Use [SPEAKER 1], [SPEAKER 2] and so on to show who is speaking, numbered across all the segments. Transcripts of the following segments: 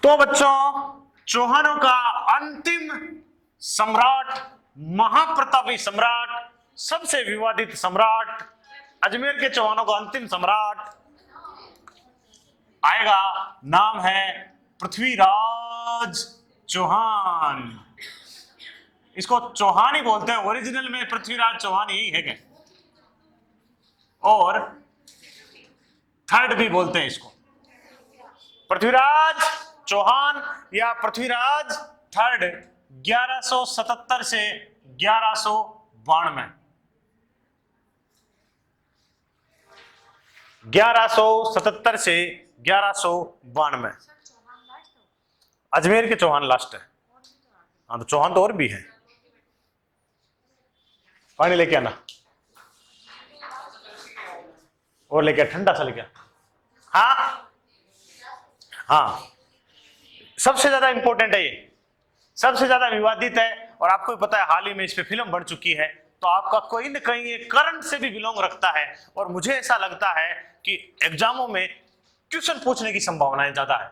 [SPEAKER 1] तो बच्चों, चौहानों का अंतिम सम्राट, महाप्रतापी सम्राट, सबसे विवादित सम्राट, अजमेर के चौहानों का अंतिम सम्राट आएगा, नाम है पृथ्वीराज चौहान। इसको चौहान ही बोलते हैं, ओरिजिनल में पृथ्वीराज चौहान ही है क्या, और थर्ड भी बोलते हैं इसको, पृथ्वीराज चौहान या पृथ्वीराज थर्ड। 1177 से 1192, 1177 से 1192 अजमेर के चौहान लास्ट है। हाँ, तो चौहान तो और भी है। पानी लेके आना, और लेके ठंडा सा लेके। हाँ हाँ, सबसे ज्यादा इंपॉर्टेंट है ये, सबसे ज्यादा विवादित है, और आपको भी पता है हाल ही में इस पे फिल्म बन चुकी है, तो आपका कोई न कहीं ये करंट से भी बिलोंग रखता है, और मुझे ऐसा लगता है कि एग्जामों में क्वेश्चन पूछने की संभावनाएं ज्यादा है।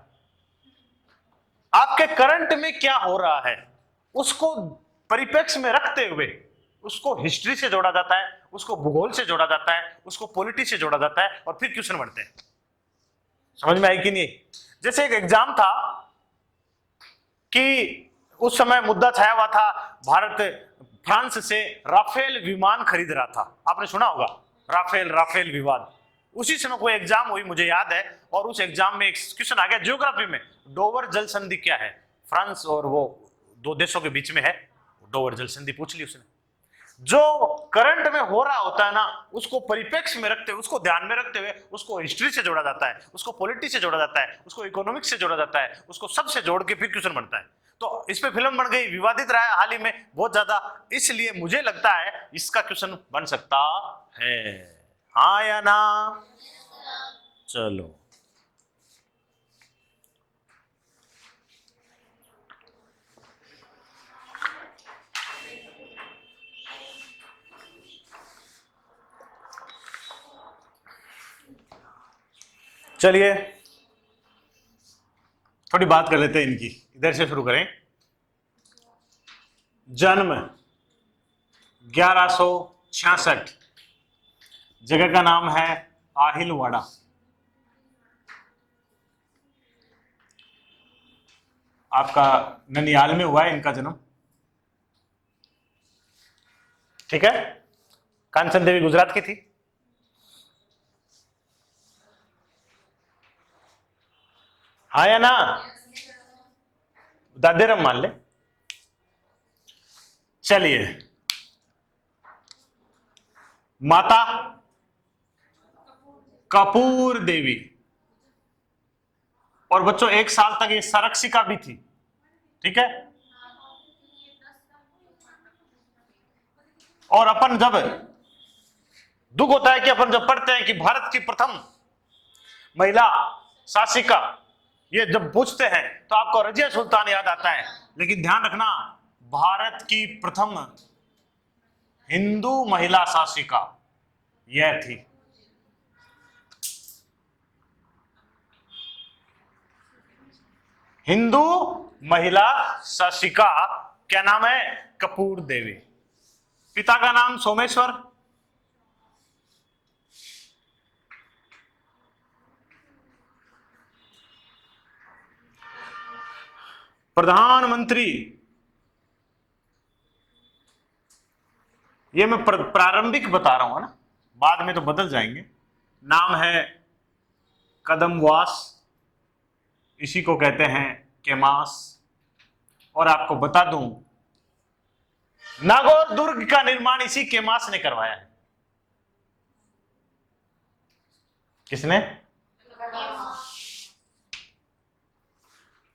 [SPEAKER 1] आपके करंट में क्या हो रहा है उसको परिप्रेक्ष्य में रखते हुए उसको हिस्ट्री से जोड़ा जाता है, उसको भूगोल से जोड़ा जाता है, उसको पॉलिटी से जोड़ा जाता है, और फिर क्वेश्चन बनते हैं। समझ में आई कि नहीं? जैसे एक एग्जाम था कि उस समय मुद्दा छाया हुआ था, भारत फ्रांस से राफेल विमान खरीद रहा था। आपने सुना होगा राफेल विवाद। उसी समय कोई एग्जाम हुई, मुझे याद है, और उस एग्जाम में एक क्वेश्चन आ गया ज्योग्राफी में, डोवर जल संधि क्या है? फ्रांस और वो दो देशों के बीच में है, डोवर जल संधि पूछ ली उसने। जो करंट में हो रहा होता है ना, उसको परिप्रेक्ष्य में रखते हुए, उसको ध्यान में रखते हुए उसको हिस्ट्री से जोड़ा जाता है, उसको पॉलिटी से जोड़ा जाता है, उसको इकोनॉमिक्स से जोड़ा जाता है, उसको सबसे जोड़ के फिर क्वेश्चन बनता है। तो इस पे फिल्म बन गई, विवादित रहा है हाल ही में बहुत ज्यादा, इसलिए मुझे लगता है इसका क्वेश्चन बन सकता है। हाँ या ना? चलो, चलिए थोड़ी बात कर लेते हैं इनकी। इधर से शुरू करें। जन्म 1166, जगह का नाम है आहिलवाड़ा। आपका ननियाल में हुआ है इनका जन्म, ठीक है? कांचन देवी गुजरात की थी। हाँ या ना? दादेरम मान ले। चलिए, माता कपूर देवी, और बच्चों 1 साल तक ये संरक्षिका भी थी, ठीक है? और अपन जब दुख होता है कि अपन जब पढ़ते हैं कि भारत की प्रथम महिला शासिका, ये जब पूछते हैं तो आपको रजिया सुल्तान याद आता है, लेकिन ध्यान रखना भारत की प्रथम हिंदू महिला शासिका यह थी। हिंदू महिला शासिका क्या नाम है? कपूर देवी। पिता का नाम सोमेश्वर, प्रधानमंत्री, ये मैं प्रारंभिक बता रहा हूं ना, बाद में तो बदल जाएंगे। नाम है कदमवास, इसी को कहते हैं केमास। और आपको बता दूं, नागौर दुर्ग का निर्माण इसी केमास ने करवाया है। किसने?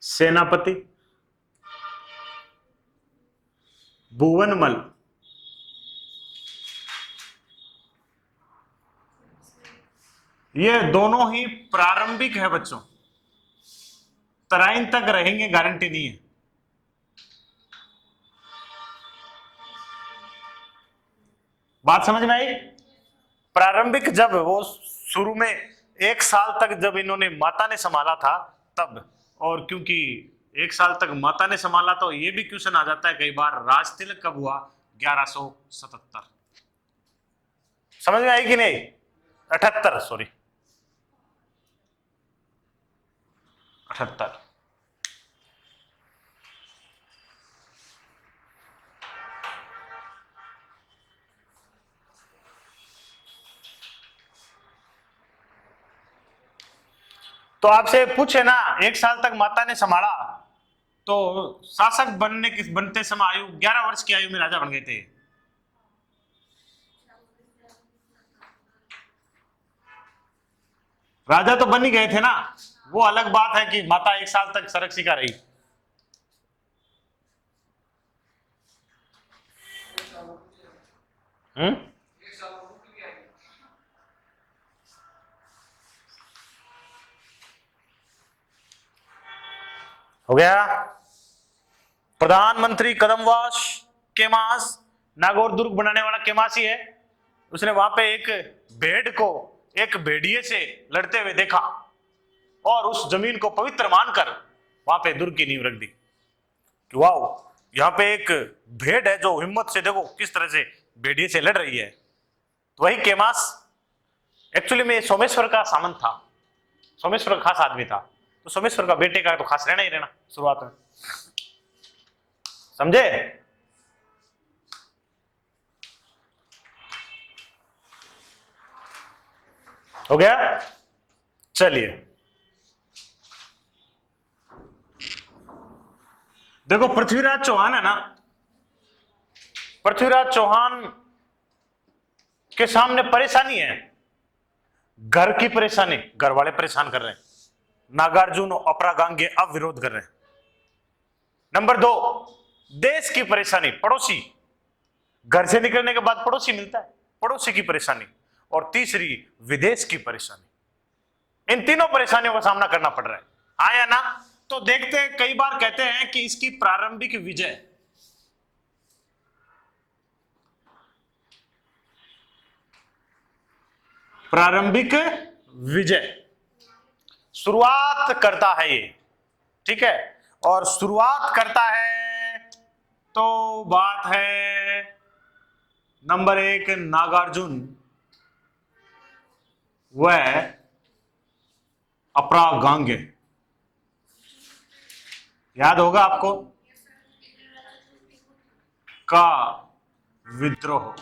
[SPEAKER 1] सेनापति भुवनमल, ये दोनों ही प्रारंभिक है बच्चों, तराइन तक रहेंगे गारंटी नहीं है। बात समझ में आई? प्रारंभिक जब वो शुरू में 1 साल तक जब इन्होंने माता ने संभाला था तब, और क्योंकि 1 साल तक माता ने संभाला तो ये भी क्वेश्चन आ जाता है कई बार, राजतिलक कब हुआ? 1177। समझ में आई कि नहीं? 78, सॉरी 78। तो आपसे पूछे ना 1 साल तक माता ने संभाला, तो शासक बनते समय आयु 11 वर्ष की आयु में राजा बन गए थे। राजा तो बन ही गए थे ना, वो अलग बात है कि माता 1 साल तक संरक्षिका रही। हो गया। प्रधानमंत्री कदमवास केमास, नागौर दुर्ग बनाने वाला केमास ही है। उसने वहां पे एक भेड़ को एक भेड़िए से लड़ते हुए देखा और उस जमीन को पवित्र मानकर वहां पे दुर्ग की नींव रख दी कि वाओ, यहाँ पे एक भेड़ है जो हिम्मत से देखो किस तरह से भेड़िए से लड़ रही है। तो वही केमास एक्चुअली में सोमेश्वर का सामंत था, सोमेश्वर का खास आदमी था। तो सोमेश्वर का बेटे का तो खास रहना ही रहना शुरुआत में, समझे? हो गया। चलिए देखो, पृथ्वीराज चौहान है ना, पृथ्वीराज चौहान के सामने परेशानी है, घर की परेशानी, घर वाले परेशान कर रहे हैं, नागार्जुन और अपरागांगे अब विरोध कर रहे हैं। नंबर 2, देश की परेशानी, पड़ोसी, घर से निकलने के बाद पड़ोसी मिलता है, पड़ोसी की परेशानी। और तीसरी विदेश की परेशानी। इन तीनों परेशानियों का सामना करना पड़ रहा है, हाँ या ना? तो देखते हैं, कई बार कहते हैं कि इसकी प्रारंभिक विजय, प्रारंभिक विजय शुरुआत करता है ये, ठीक है? और शुरुआत करता है तो बात है नंबर 1 नागार्जुन व अपरागांगे। याद होगा आपको, का विद्रोह।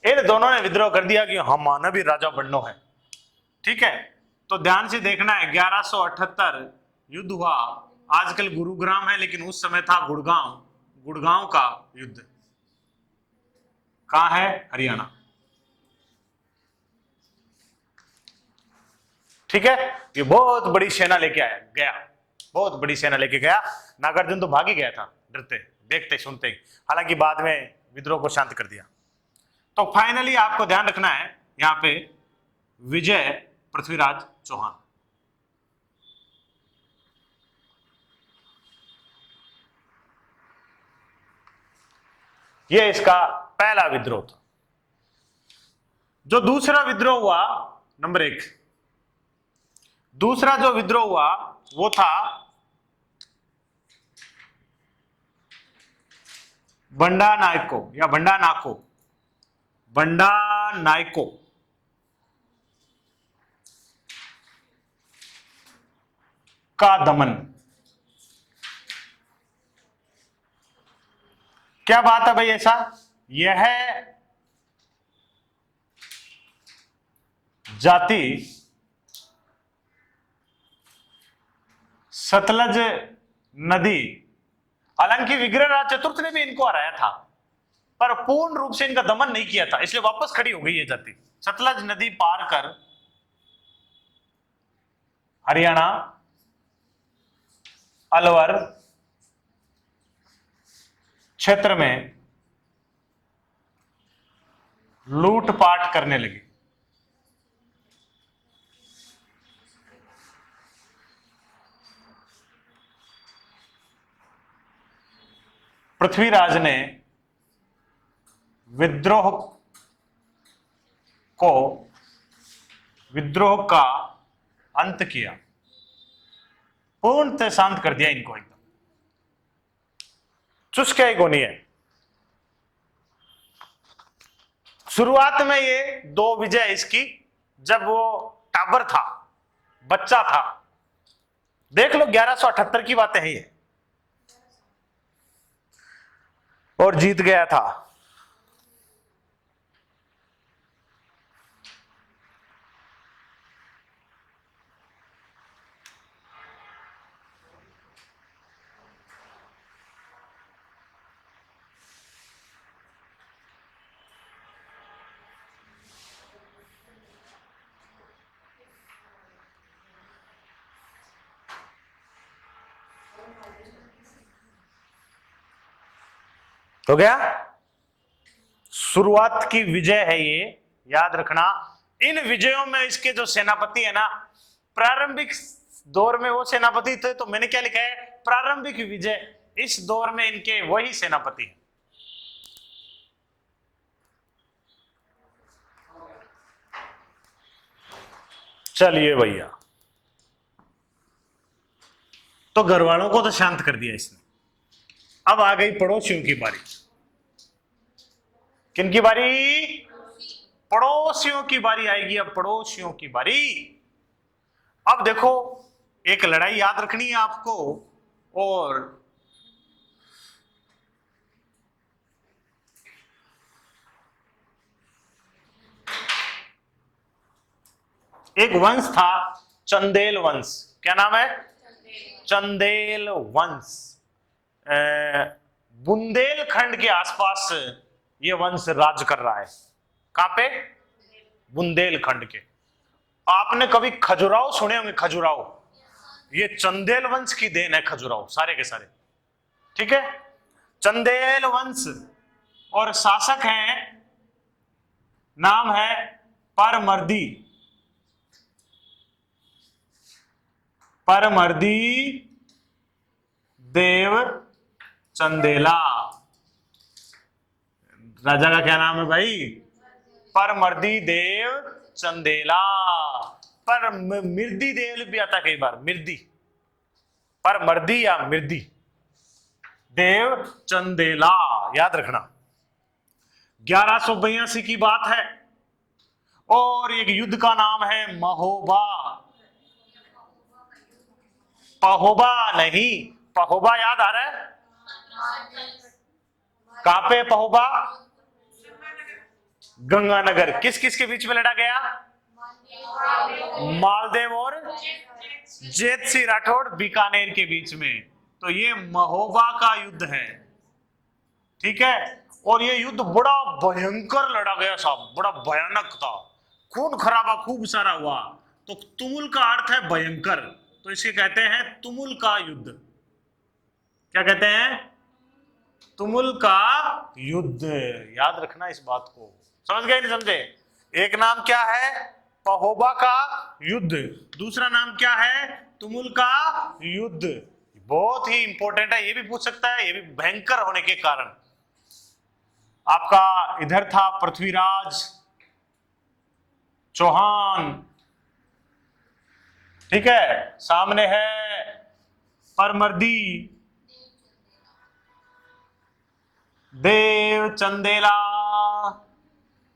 [SPEAKER 1] इन दोनों ने विद्रोह कर दिया कि हमारा भी राजा बनना है, ठीक है? तो ध्यान से देखना है, 1178 युद्ध हुआ। आजकल गुरुग्राम है लेकिन उस समय था गुड़गांव, गुड़गांव का युद्ध कहां है? हरियाणा, ठीक है? ये बहुत बड़ी सेना लेके आया गया, बहुत बड़ी सेना लेके गया। नागार्जुन तो भाग ही गया था डरते, देखते सुनते ही, हालांकि बाद में विद्रोह को शांत कर दिया। तो फाइनली आपको ध्यान रखना है यहां पे विजय पृथ्वीराज चौहान। यह इसका पहला विद्रोह था। जो दूसरा विद्रोह हुआ, नंबर 1, दूसरा जो विद्रोह हुआ वो था बंडा नायको या बंडा नाको, बंडा नायको का दमन। क्या बात है भाई ऐसा? यह जाति सतलज नदी, हालांकि विग्रहराज चतुर्थ ने भी इनको हराया था पर पूर्ण रूप से इनका दमन नहीं किया था, इसलिए वापस खड़ी हो गई ये जाति। सतलज नदी पार कर हरियाणा, अलवर क्षेत्र में लूटपाट करने लगी। पृथ्वीराज ने विद्रोह का अंत किया, पूर्णतः शांत कर दिया इनको एकदम। चुस्क है कोनी है। शुरुआत में ये 2 विजय इसकी, जब वो टाबर था, बच्चा था, देख लो 1178 की बातें हैं ये, और जीत गया था। हो गया, शुरुआत की विजय है ये, याद रखना। इन विजयों में इसके जो सेनापति है ना, प्रारंभिक दौर में वो सेनापति थे, तो मैंने क्या लिखा है, प्रारंभिक विजय। इस दौर में इनके वही सेनापति हैं। चलिए भैया, तो घर वालों को तो शांत कर दिया इसने। अब आ गई पड़ोसियों की बारी। किनकी बारी? पड़ोसियों की बारी आएगी। अब पड़ोसियों की बारी। अब देखो, एक लड़ाई याद रखनी है आपको, और एक वंश था, चंदेल वंश। क्या नाम है? चंदेल वंश। बुंदेलखंड के आसपास ये वंश राज कर रहा है। कहां पे? बुंदेलखंड के। आपने कभी खजुराहो सुने होंगे? खजुराहो, ये चंदेल वंश की देन है। खजुराहो सारे के सारे, ठीक है। चंदेल वंश, और शासक हैं, नाम है परमर्दी। परमर्दी देव चंदेला। राजा का क्या नाम है भाई? परमर्दी देव चंदेला। पर मिर्दी देव भी आता कई बार, मिर्दी, परमर्दी या मिर्दी देव चंदेला, याद रखना। 1182 की बात है, और एक युद्ध का नाम है महोबा। पहोबा नहीं, पहोबा याद आ रहा है? कहां पे पहोबा? गंगानगर। किस किस के बीच में लड़ा गया? मालदेव और जेत सिंह राठौड़ बीकानेर के बीच में। तो ये महोबा का युद्ध है, ठीक है। और ये युद्ध बड़ा भयंकर लड़ा गया साहब, बड़ा भयानक था, खून खराबा खूब सारा हुआ। तो तुमुल का अर्थ है भयंकर, तो इसे कहते हैं तुमुल का युद्ध। क्या कहते हैं? तुमुल का युद्ध। याद रखना इस बात को। समझ गए नहीं समझे? एक नाम क्या है? पहोबा का युद्ध। दूसरा नाम क्या है? तुमुल का युद्ध। बहुत ही इंपॉर्टेंट है, ये भी पूछ सकता है, ये भी भयंकर होने के कारण। आपका इधर था पृथ्वीराज चौहान, ठीक है। सामने है परमर्दी देव चंदेला,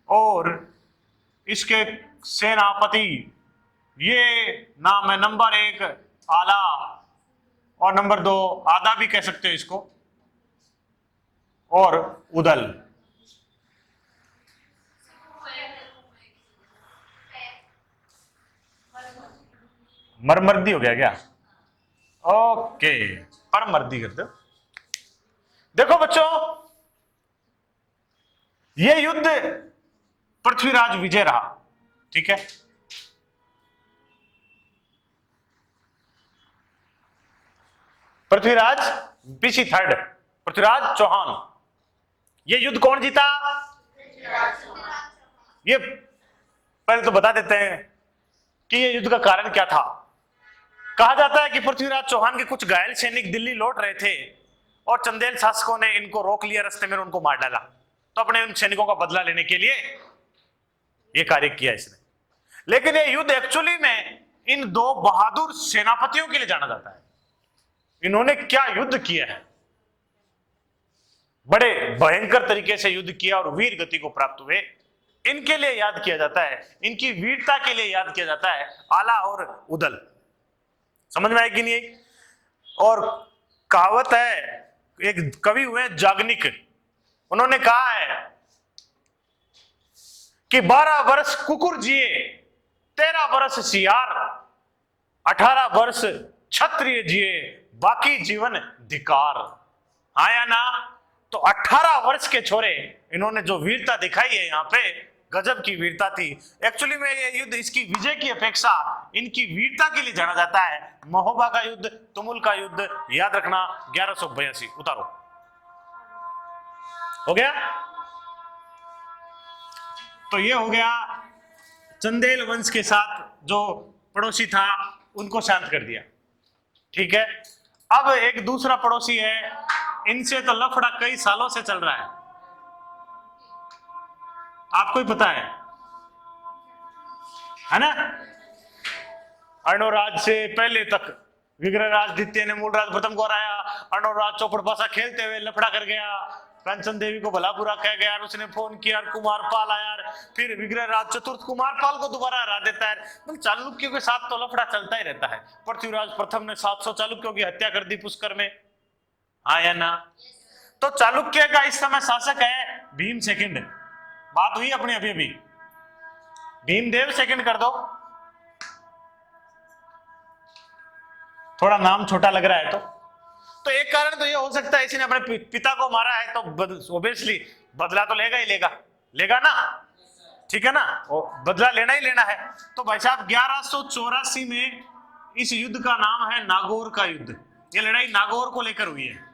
[SPEAKER 1] और इसके सेनापति, ये नाम है नंबर 1 आला, और नंबर 2 आधा भी कह सकते हो इसको, और उदल। मरमर्दी हो गया क्या? ओके, परमर्दी कर दो। देखो बच्चों, ये युद्ध पृथ्वीराज विजय रहा, ठीक है। Prithviraj PC 3rd, Prithviraj Chauhan. ये युद्ध कौन जीता? ये पहले तो बता देते हैं कि ये युद्ध का कारण क्या था। कहा जाता है कि पृथ्वीराज चौहान के कुछ घायल सैनिक दिल्ली लौट रहे थे, और चंदेल शासकों ने इनको रोक लिया रास्ते में, उनको मार डाला। तो अपने उन सैनिकों का बदला लेने के लिए ये कार्य किया इसने। लेकिन ये युद्ध एक्चुअली में इन दो बहादुर सेनापतियों के लिए जाना जाता है। इन्होंने क्या युद्ध किया है, बड़े भयंकर तरीके से युद्ध किया और वीर गति को प्राप्त हुए, इनके लिए याद किया जाता है, इनकी वीरता के लिए याद किया जाता है आला और उदल। समझ में आएगी नहीं? और कहावत है, एक कवि हुए जागनिक, उन्होंने कहा है कि 12 वर्ष कुकुर जिए, 13 वर्ष सियार, 18 वर्ष क्षत्रिय जिए, बाकी जीवन धिकार। हाँ या ना? तो 18 वर्ष के छोरे इन्होंने जो वीरता दिखाई है यहाँ पे, गजब की वीरता थी। एक्चुअली में ये युद्ध, इसकी विजय की अपेक्षा इनकी वीरता के लिए जाना जाता है। महोबा का युद्ध, तुमुल का युद्ध, याद रखना 1182। उतारो, हो गया? तो ये हो गया, चंदेल वंश के साथ जो पड़ोसी था उनको शांत कर दिया। ठीक है, अब एक दूसरा पड़ोसी है, इनसे तो लफड़ा कई सालों से चल रहा है, आपको ही पता है ना? अर्णोराज से पहले तक विग्रहराज द्वितीय ने मूलराज प्रथम को हराया। अर्णोराज चौपड़ पासा खेलते हुए लफड़ा कर गया, कंचन देवी को भला बुरा कह गया, उसने फोन किया, कुमार पाल आया, फिर विग्रहराज चतुर्थ कुमार पाल को दोबारा हरा देता है। मतलब चालुक्यों के साथ तो लफड़ा चलता ही रहता है। पृथ्वीराज प्रथम ने 700 चालुक्यों की हत्या कर दी पुष्कर में, हाँ या ना? तो चालुक्य का इस समय शासक है भीम सेकंड। बात हुई अपनी अभी अभी, भीमदेव सेकंड कर दो, थोड़ा नाम छोटा लग रहा है तो एक कारण तो ये हो सकता है, इसने अपने पिता को मारा है तो ऑब्वियसली बदला तो लेगा ही लेगा ना, ठीक है ना? बदला लेना ही लेना है। तो भाई साहब 1184 में इस युद्ध का नाम है नागौर का युद्ध। ये लड़ाई नागौर को लेकर हुई है।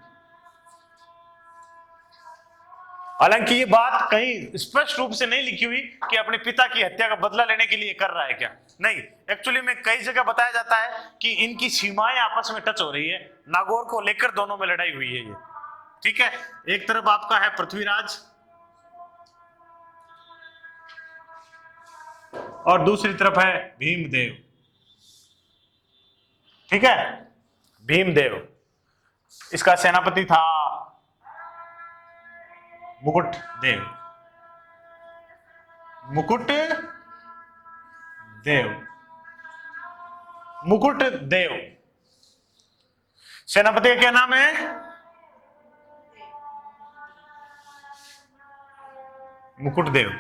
[SPEAKER 1] हालांकि ये बात कहीं स्पष्ट रूप से नहीं लिखी हुई कि अपने पिता की हत्या का बदला लेने के लिए कर रहा है क्या, नहीं। एक्चुअली में कई जगह बताया जाता है कि इनकी सीमाएं आपस में टच हो रही है, नागौर को लेकर दोनों में लड़ाई हुई है ये। ठीक है, एक तरफ आपका है पृथ्वीराज और दूसरी तरफ है भीमदेव। ठीक है, भीमदेव, इसका सेनापति था मुकुट देव। मुकुट देव सेनापति का क्या नाम है? मुकुट देव।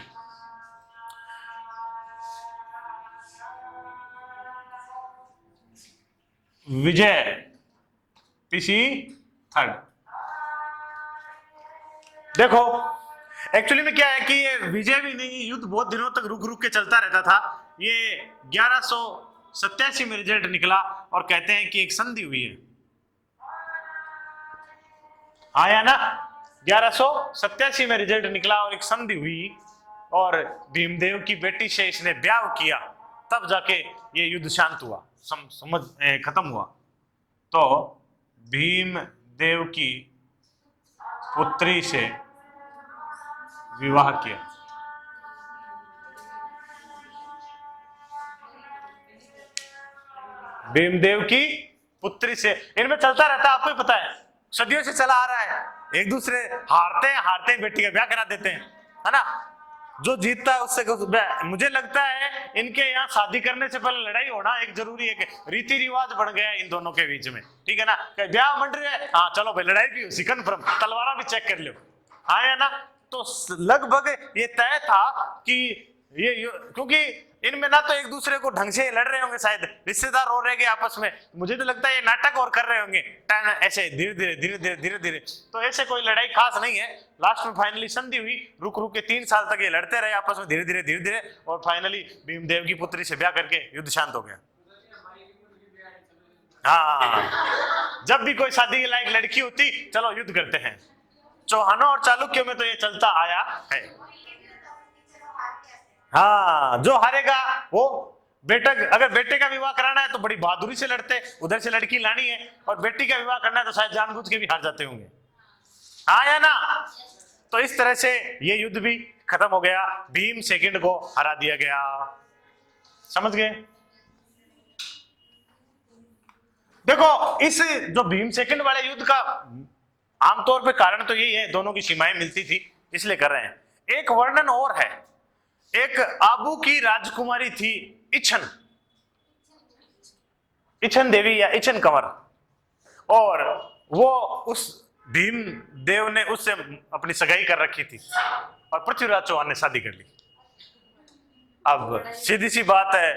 [SPEAKER 1] विजय पीसी थर्ड। देखो एक्चुअली में क्या है कि ये विजय भी नहीं, युद्ध बहुत दिनों तक रुक के चलता रहता था। ये 1187 में रिजल्ट निकला और कहते हैं कि एक संधि हुई है, आया ना? 1187 में रिजल्ट निकला और एक संधि हुई और भीमदेव की बेटी से इसने ब्याह किया, तब जाके ये युद्ध शांत हुआ, समझ खत्म हुआ। तो भीमदेव की पुत्री से विवाह किया। भीमदेव की पुत्री से, इनमें चलता रहता है, आपको ही पता है, सदियों से चला आ रहा है। एक दूसरे हारते बेटी का ब्याह करा देते हैं, है ना? जो जीतता है उससे। मुझे लगता है इनके यहाँ शादी करने से पहले लड़ाई होना एक जरूरी है, रीति रिवाज बन गया इन दोनों के बीच में। ठीक है ना? ब्याह मंड रहे हैं, हाँ चलो भाई लड़ाई भी उसी कन्फर्म, तलवारा भी चेक कर लो, हाँ या ना? तो लगभग ये तय था कि ये क्योंकि इनमें ना तो एक दूसरे को ढंग से लड़ रहे होंगे, शायद रिश्तेदार हो रहे आपस में। मुझे तो लगता है ये नाटक और कर रहे होंगे ऐसे धीरे धीरे। तो ऐसे कोई लड़ाई खास नहीं है। लास्ट में फाइनली संधि हुई, रुक के 3 साल तक ये लड़ते रहे आपस में धीरे धीरे और फाइनली भीमदेव की पुत्री से ब्याह करके युद्ध शांत हो गया। हाँ, जब भी कोई शादी के लायक लड़की होती, चलो युद्ध करते हैं। चौहानों और चालुक्यों में तो ये चलता आया है। हाँ, जो हारेगा वो अगर बेटे का विवाह कराना है तो बड़ी बहादुरी से लड़ते, उधर से लड़की लानी है, और बेटी का विवाह करना है तो शायद जानबूझ के भी हार जाते होंगे, हाँ या ना? तो इस तरह से ये युद्ध भी खत्म हो गया, भीम सेकंड को हरा दिया गया। समझ गए? देखो इस जो भीम सेकंड वाले युद्ध का आमतौर पे कारण तो यही है, दोनों की सीमाएं मिलती थी इसलिए कर रहे हैं। एक वर्णन और है, एक आबू की राजकुमारी थी इच्छन, इच्छन देवी या इच्छन कंवर, और वो उस भीम देव ने उससे अपनी सगाई कर रखी थी और पृथ्वीराज चौहान ने शादी कर ली। अब सीधी सी बात है,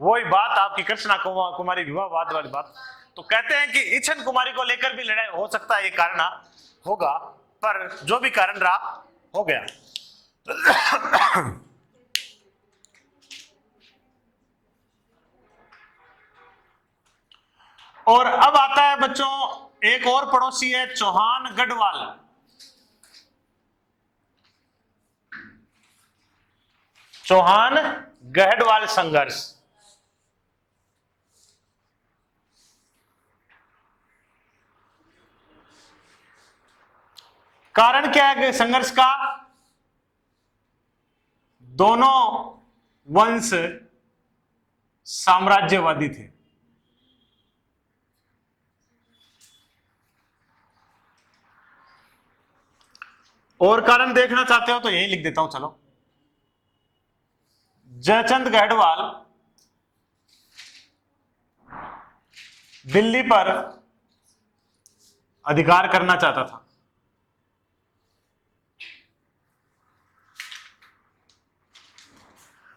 [SPEAKER 1] वही बात आपकी कृष्णा कुमारी विवाहवाद वाली बात। तो कहते हैं कि इच्छन कुमारी को लेकर भी लड़ाई हो सकता है, ये कारण होगा, पर जो भी कारण रहा हो गया। और अब आता है बच्चों एक और पड़ोसी है चौहान गढ़वाल। चौहान गढ़वाल संघर्ष। कारण क्या है संघर्ष का? दोनों वंश साम्राज्यवादी थे। और कारण देखना चाहते हो तो यही लिख देता हूं, चलो। जयचंद गढ़वाल दिल्ली पर अधिकार करना चाहता था।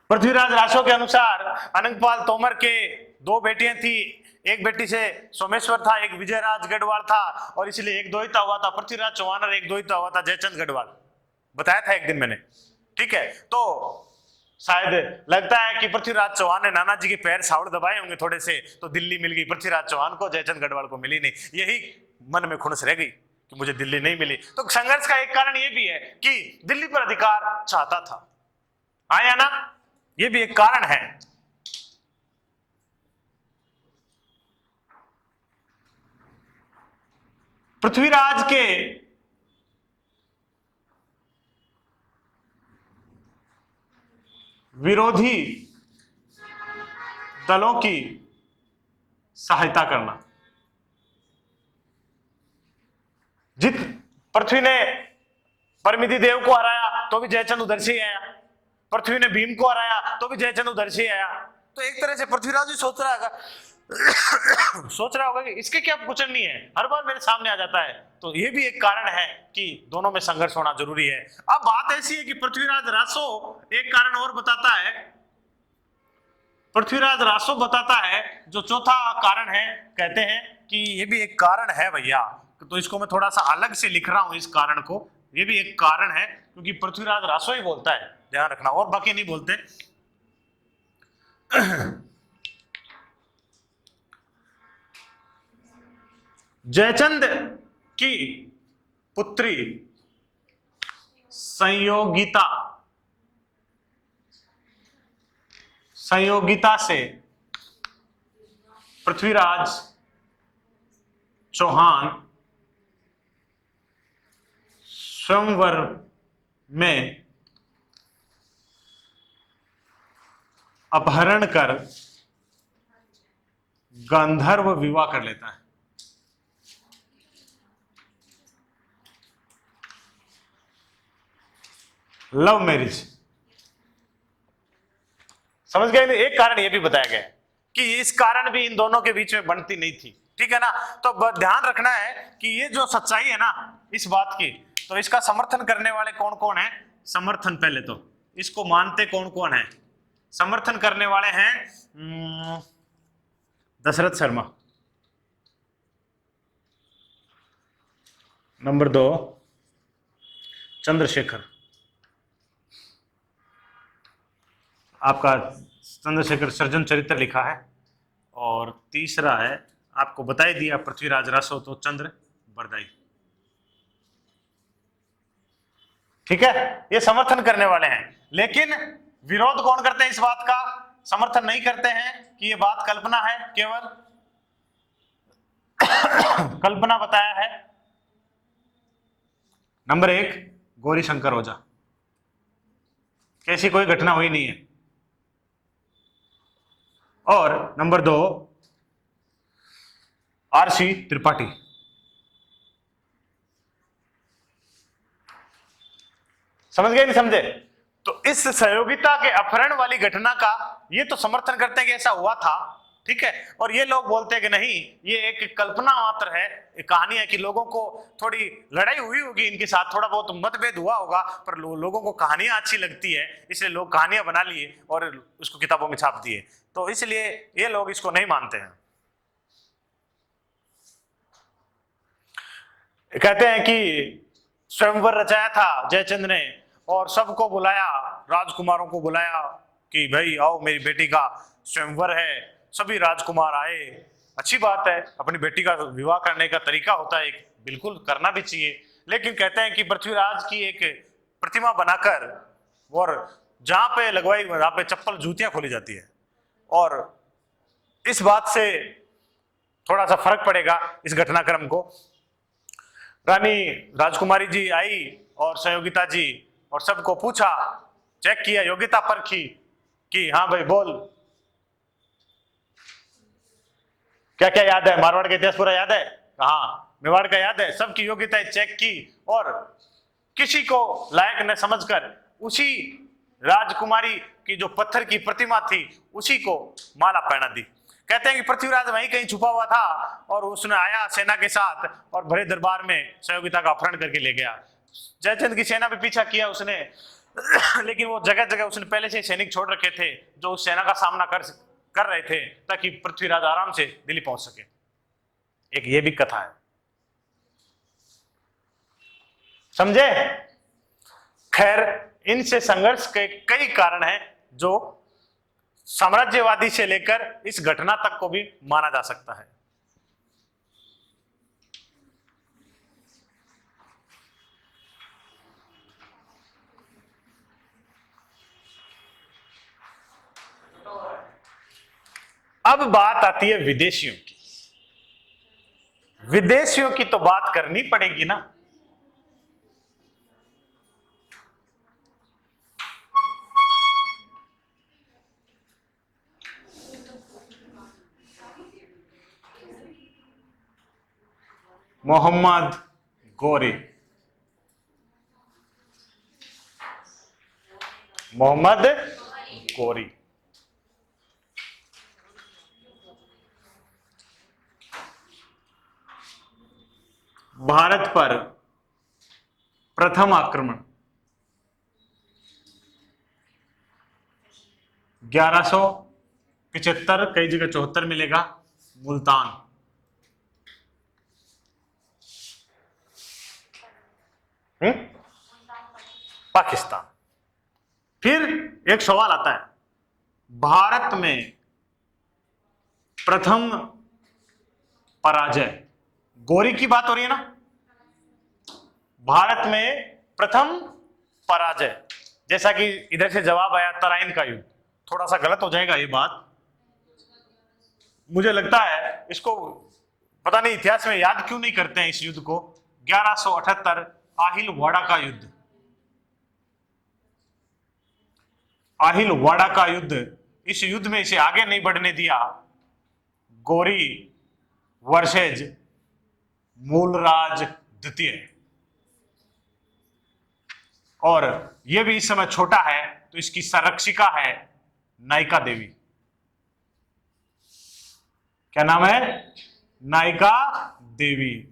[SPEAKER 1] पृथ्वीराज रासो के अनुसार अनंगपाल तोमर के दो बेटियां थी, एक बेटी से सोमेश्वर था, एक विजयराज गढ़वाल था, और इसलिए एक द्वैता हुआ था पृथ्वीराज चौहान और एक द्वैता हुआ था जयचंद गढ़वाल। बताया था एक दिन मैंने, ठीक है। तो शायद लगता है कि पृथ्वीराज चौहान ने नाना जी के पैर सावड़ दबाए होंगे थोड़े से, तो दिल्ली मिल गई पृथ्वीराज चौहान को, जयचंद गढ़वाल को मिली नहीं। यही मन में खुनस रह गई कि मुझे दिल्ली नहीं मिली। तो संघर्ष का एक कारण यह भी है कि दिल्ली पर अधिकार चाहता था, आया ना, ये भी एक कारण है। पृथ्वीराज के विरोधी दलों की सहायता करना। जित पृथ्वी ने परमिति देव को हराया तो भी जयचंद उधर से आया, पृथ्वी ने भीम को हराया तो भी जयचंद उधर से आया। तो एक तरह से पृथ्वीराज भी सोच रहा होगा कि इसके क्या कुचल नहीं है, हर बार मेरे सामने आ जाता है। तो ये भी एक कारण है कि दोनों में संघर्ष होना जरूरी है। अब बात ऐसी है कि पृथ्वीराज रासो एक कारण और बताता है, पृथ्वीराज रासो बताता है जो चौथा कारण है, कहते हैं कि ये भी एक कारण है भैया। तो इसको मैं थोड़ा सा अलग से लिख रहा हूं इस कारण को, ये भी एक कारण है क्योंकि पृथ्वीराज रासो ही बोलता है, ध्यान रखना, और बाकी नहीं बोलते। जयचंद की पुत्री संयोगिता से पृथ्वीराज चौहान स्वयंवर में अपहरण कर गांधर्व विवाह कर लेता है। लव मैरिज, समझ गए? एक कारण यह भी बताया गया कि इस कारण भी इन दोनों के बीच में बनती नहीं थी, ठीक है ना। तो ध्यान रखना है कि ये जो सच्चाई है ना इस बात की, तो इसका समर्थन करने वाले कौन कौन है? समर्थन, पहले तो इसको मानते कौन कौन है? समर्थन करने वाले हैं दशरथ शर्मा, नंबर 2 चंद्रशेखर, आपका चंद्रशेखर सृजन चरित्र लिखा है, और तीसरा है आपको बता ही दिया पृथ्वीराज रासो, तो चंद्र बरदाई, ठीक है। ये समर्थन करने वाले हैं, लेकिन विरोध कौन करते हैं? इस बात का समर्थन नहीं करते हैं कि ये बात कल्पना है, केवल कल्पना बताया है। नंबर 1 गौरी शंकर ओझा, कैसी कोई घटना हुई नहीं है। और नंबर 2 आरसी त्रिपाठी। समझ गए नहीं समझे? तो इस सहयोगिता के अपहरण वाली घटना का ये तो समर्थन करते हैं कि ऐसा हुआ था, ठीक है, और ये लोग बोलते हैं कि नहीं, ये एक कल्पना मात्र है, एक कहानी है कि लोगों को थोड़ी लड़ाई हुई होगी इनके साथ, थोड़ा बहुत मतभेद हुआ होगा, पर लोगों को कहानियां अच्छी लगती है, इसलिए लोग कहानियां बना लिए और उसको किताबों में छाप दिए। तो इसलिए ये लोग इसको नहीं मानते हैं। कहते हैं कि स्वयंवर रचाया था जयचंद ने और सबको बुलाया, राजकुमारों को बुलाया कि भाई आओ मेरी बेटी का स्वयंवर है। सभी राजकुमार आए। अच्छी बात है, अपनी बेटी का विवाह करने का तरीका होता है, बिल्कुल करना भी चाहिए। लेकिन कहते हैं कि पृथ्वीराज की एक प्रतिमा बनाकर और जहां पे लगवाई वहां पे चप्पल जूतियां खोली जाती है, और इस बात से थोड़ा सा फर्क पड़ेगा इस घटनाक्रम को। रानी राजकुमारी जी आई और सहयोगिता जी और सबको पूछा, चेक किया, योग्यता परखी कि हाँ भाई बोल, क्या क्या याद है, मारवाड़ का इतिहास पूरा याद है, हाँ मेवाड़ का याद है, सबकी योग्यता चेक की और किसी को लायक न समझकर उसी राजकुमारी की जो पत्थर की प्रतिमा थी उसी को माला पहना दी। कहते हैं कि पृथ्वीराज वहीं कहीं छुपा हुआ था और उसने आया सेना के साथ और भरे दरबार में सहयोगिता का अपहरण करके ले गया। जयचंद की सेना भी पीछा किया उसने लेकिन वो जगह जगह उसने पहले से सैनिक छोड़ रखे थे जो उस सेना का सामना कर रहे थे ताकि पृथ्वीराज आराम से दिल्ली पहुंच सके। एक ये भी कथा है, समझे? खैर, इनसे संघर्ष के कई कारण हैं जो साम्राज्यवादी से लेकर इस घटना तक को भी माना जा सकता है। अब बात आती है विदेशियों की। विदेशियों की तो बात करनी पड़ेगी ना। मोहम्मद गोरी, मोहम्मद गोरी भारत पर प्रथम आक्रमण 1175, कई जगह 74 मिलेगा, मुल्तान। पाकिस्तान। फिर एक सवाल आता है, भारत में प्रथम पराजय, गोरी की बात हो रही है ना, भारत में प्रथम पराजय, जैसा कि इधर से जवाब आया तराइन का युद्ध। थोड़ा सा गलत हो जाएगा ये बात, मुझे लगता है इसको पता नहीं इतिहास में याद क्यों नहीं करते हैं इस युद्ध को। 1178 आहिलवाड़ा का युद्ध, आहिलवाड़ा का युद्ध, इस युद्ध में इसे आगे नहीं बढ़ने दिया गोरी वर्सेज मूलराज द्वितीय। और यह भी इस समय छोटा है तो इसकी संरक्षिका है नायिका देवी। क्या नाम है? नायिका देवी,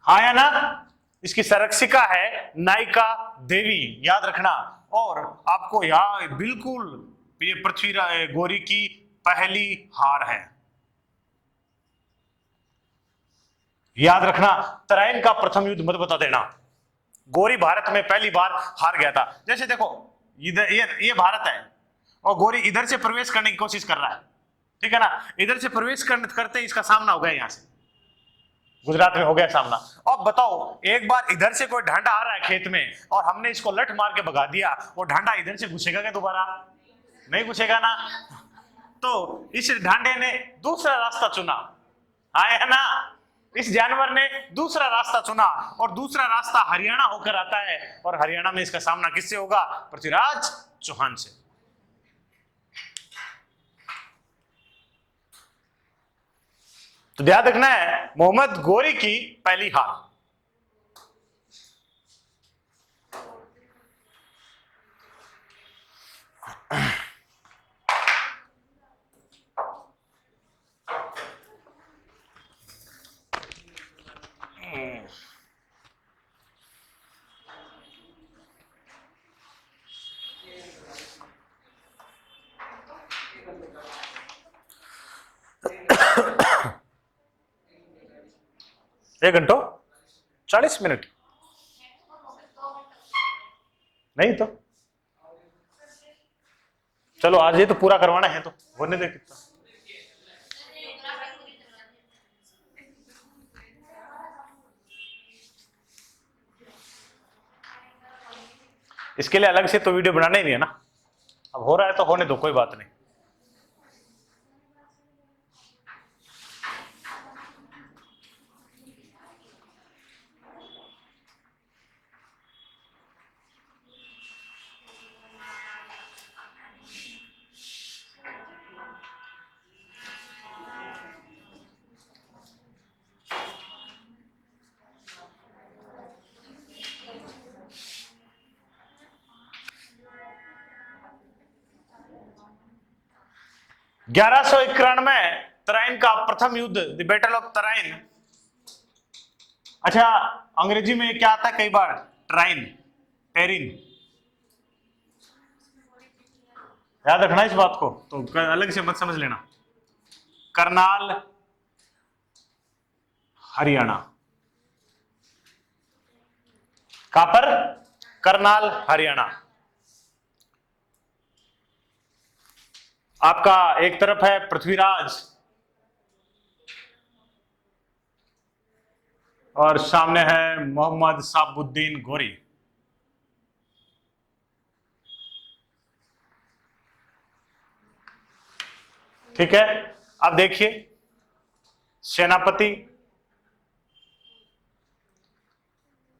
[SPEAKER 1] हाँ या ना? इसकी संरक्षिका है नायिका देवी, याद रखना। और आपको याद बिल्कुल, ये पृथ्वीराज गोरी की पहली हार है, याद रखना। तराइन का प्रथम युद्ध मत बता देना। गोरी भारत में पहली बार हार गया था। जैसे देखो इधर ये भारत है और गोरी इधर से प्रवेश करने की कोशिश कर रहा है, ठीक है ना। इधर से प्रवेश करते इसका सामना हो गया, यहां से गुजरात में हो गया सामना। अब बताओ, एक बार इधर से कोई ढांडा आ रहा है खेत में और हमने इसको लठ मार के भगा दिया, वो ढांडा इधर से घुसेगा क्या दोबारा? नहीं घुसेगा ना। तो इस ढांडे ने दूसरा रास्ता चुना, आया ना, इस जानवर ने दूसरा रास्ता चुना और दूसरा रास्ता हरियाणा होकर आता है और हरियाणा में इसका सामना किससे होगा? पृथ्वीराज चौहान से। तो ध्यान रखना है मोहम्मद गोरी की पहली हार। एक घंटों 40 मिनट नहीं तो चलो आज ये तो पूरा करवाना है तो होने दे कितना। इसके लिए अलग से तो वीडियो बनाना ही नहीं है ना, अब हो रहा है तो होने दो, कोई बात नहीं। ग्यारह सौ 91 तराइन का प्रथम युद्ध, द बैटल ऑफ तराइन। अच्छा, अंग्रेजी में क्या आता है कई बार, ट्राइन, टेरिन, याद रखना इस बात को, तो अलग से मत समझ लेना। करनाल हरियाणा, कहां पर, करनाल हरियाणा। आपका एक तरफ है पृथ्वीराज और सामने है मोहम्मद साबुद्दीन गोरी। ठीक है, अब देखिए सेनापति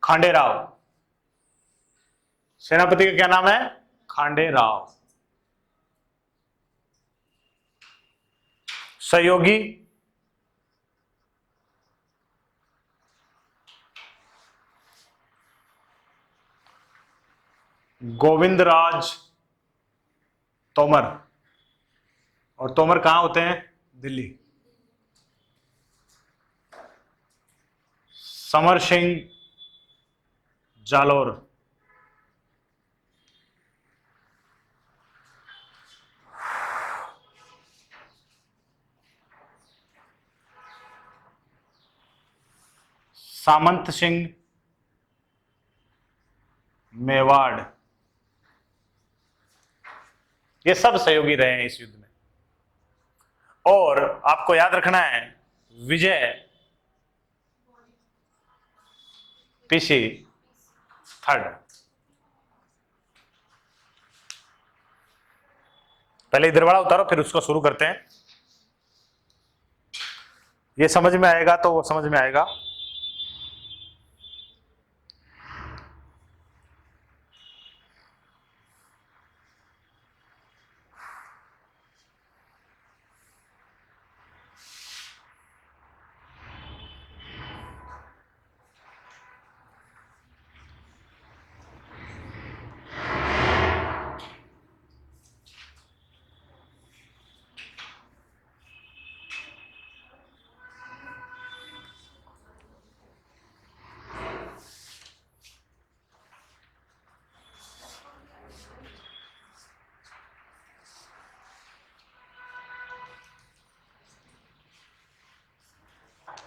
[SPEAKER 1] खांडेराव, सेनापति का क्या नाम है, खांडेराव। सहयोगी गोविंदराज तोमर, और तोमर कहां होते हैं, दिल्ली। समर सिंह जालोर, सामंत सिंह मेवाड़, ये सब सहयोगी रहे हैं इस युद्ध में। और आपको याद रखना है विजय पीसी थर्ड। पहले इधर वाला उतारो फिर उसको शुरू करते हैं, ये समझ में आएगा तो वो समझ में आएगा।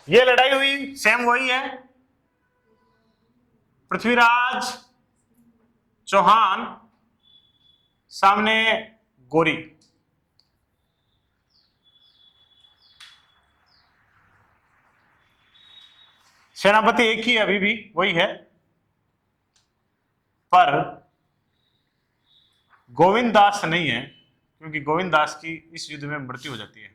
[SPEAKER 1] ये लड़ाई हुई सेम वही है, पृथ्वीराज चौहान सामने गोरी। सेनापति एक ही अभी भी वही है, पर गोविंद दास नहीं है, क्योंकि गोविंद दास की इस युद्ध में मृत्यु हो जाती है।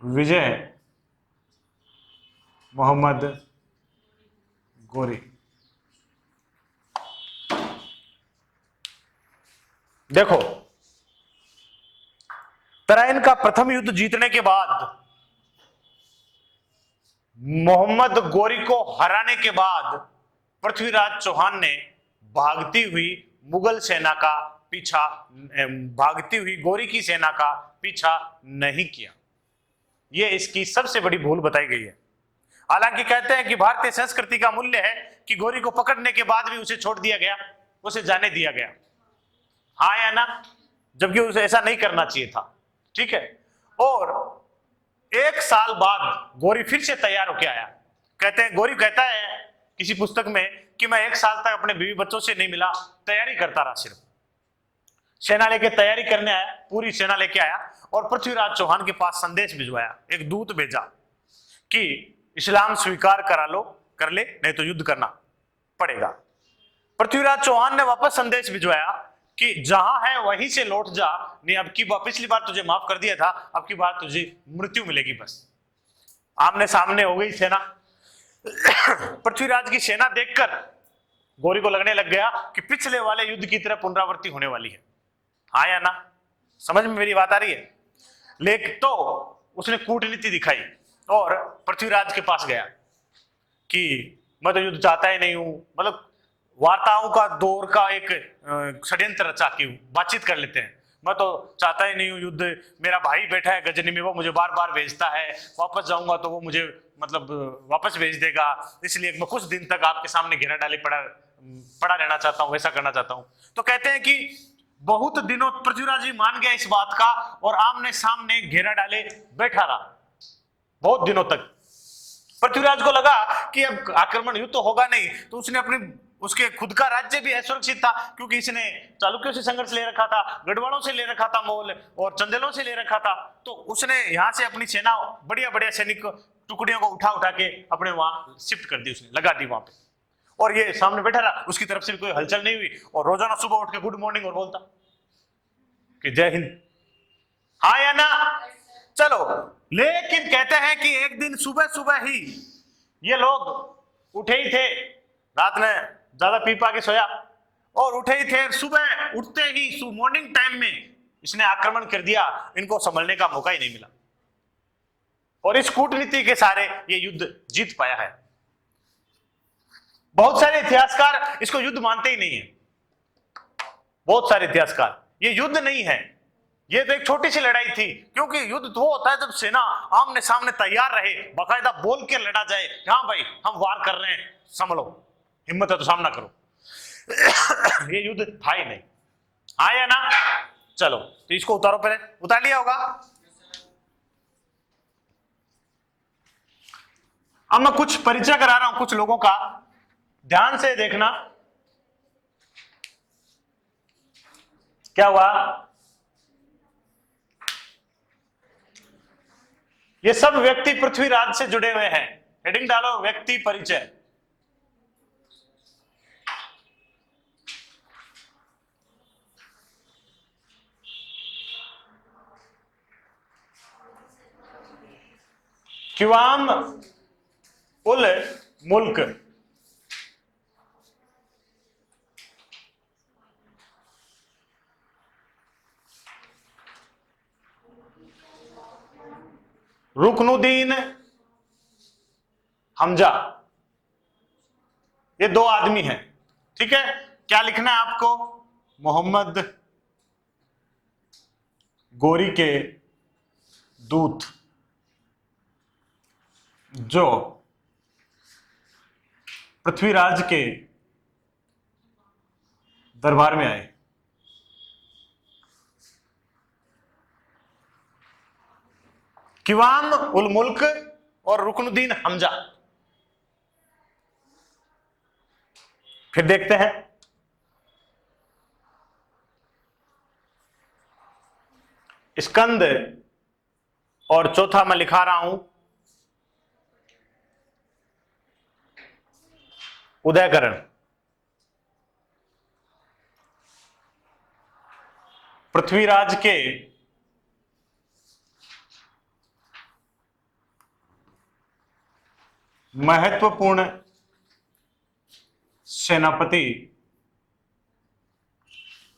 [SPEAKER 1] विजय मोहम्मद गोरी। देखो, तराइन का प्रथम युद्ध जीतने के बाद, मोहम्मद गोरी को हराने के बाद, पृथ्वीराज चौहान ने भागती हुई मुगल सेना का पीछा, भागती हुई गोरी की सेना का पीछा नहीं किया। यह इसकी सबसे बड़ी भूल बताई गई है। हालांकि कहते हैं कि भारतीय संस्कृति का मूल्य है कि गोरी को पकड़ने के बाद भी उसे छोड़ दिया गया, उसे जाने दिया गया, हाँ या ना? जबकि उसे ऐसा नहीं करना चाहिए था। ठीक है। और 1 साल बाद गोरी फिर से तैयार होकर आया। कहते हैं, गोरी कहता है किसी पुस्तक में कि मैं 1 साल तक अपने बीवी बच्चों से नहीं मिला, तैयारी करता रहा, सिर्फ सेना लेके तैयारी करने आया, पूरी सेना लेके आया और पृथ्वीराज चौहान के पास संदेश भिजवाया, एक दूत भेजा कि इस्लाम स्वीकार करा लो, कर ले, नहीं तो युद्ध करना पड़ेगा। पृथ्वीराज चौहान ने वापस संदेश भिजवाया कि जहां है वहीं से लौट जा, नहीं अब की बार, पिछली बार तुझे माफ कर दिया था, अब की बार तुझे मृत्यु मिलेगी। बस आमने सामने हो गई सेना। पृथ्वीराज की सेना देखकर गोरी को लगने लग गया कि पिछले वाले युद्ध की तरह पुनरावृत्ति होने वाली है, हाँ या ना? समझ में मेरी बात आ रही है? लेकिन तो उसने कूटनीति दिखाई और पृथ्वीराज के पास गया कि मैं तो युद्ध चाहता ही नहीं हूं, मतलब वार्ताओं का दौर का एक षड्यंत्र रचा की बातचीत कर लेते हैं। मैं तो चाहता ही नहीं हूं युद्ध, मेरा भाई बैठा है गजनी में, वो मुझे बार बार भेजता है, वापस जाऊंगा तो वो मुझे मतलब वापस भेज देगा, इसलिए मैं कुछ दिन तक आपके सामने घेरा डाले पड़ा रहना चाहता हूं, वैसा करना चाहता हूं। तो कहते हैं कि बहुत दिनों पृथ्वीराज जी मान गया इस बात का और आमने सामने घेरा डाले बैठा रहा बहुत दिनों तक। पृथ्वीराज को लगा कि अब आक्रमण युद्ध तो होगा नहीं, तो उसने उसके खुद का राज्य भी असुरक्षित था, क्योंकि इसने चालुक्यों से संघर्ष ले रखा था, गढ़वालों से ले रखा था, मोल और चंदेलों से ले रखा था। तो उसने यहां से अपनी सेना, बढ़िया बढ़िया सैनिक टुकड़ियों को उठा उठा के अपने वहां शिफ्ट कर दी, उसने लगा दी वहां पे, और ये सामने बैठा रहा, उसकी तरफ से भी कोई हलचल नहीं हुई, और रोजाना सुबह उठ के गुड मॉर्निंग और बोलता कि जय हिंद, हाँ या ना? चलो, लेकिन कहते हैं कि एक दिन सुबह सुबह ही ये लोग उठे ही थे, रात में ज्यादा पी पा के सोया और उठे ही थे, सुबह उठते ही मॉर्निंग टाइम में इसने आक्रमण कर दिया, इनको संभलने का मौका ही नहीं मिला, और इस कूटनीति के सारे ये युद्ध जीत पाया है। बहुत सारे इतिहासकार इसको युद्ध मानते ही नहीं है, बहुत सारे इतिहासकार, ये युद्ध नहीं है, ये तो एक छोटी सी लड़ाई थी, क्योंकि युद्ध तो होता है जब सेना आमने सामने तैयार रहे, बाकायदा बोल के लड़ा जाए, हाँ भाई हम वार कर रहे हैं, संभलो, हिम्मत है तो सामना करो। ये युद्ध था ही नहीं, हाँ या ना? चलो, तो इसको उतारो, पहले उतार लिया होगा। अब मैं कुछ परिचय करा रहा हूं कुछ लोगों का, ध्यान से देखना। क्या हुआ? ये सब व्यक्ति पृथ्वीराज से जुड़े हुए हैं। हेडिंग डालो, व्यक्ति परिचय। किवाम उल मुल्क, रुकनुद्दीन हमजा, ये 2 आदमी हैं। ठीक है, क्या लिखना है आपको? मोहम्मद गोरी के दूत जो पृथ्वीराज के दरबार में आए। किवाम उल मुल्क और रुकनुद्दीन हमजा। फिर देखते हैं, स्कंद और चौथा मैं लिखा रहा हूं उदयकरण। पृथ्वीराज के महत्वपूर्ण सेनापति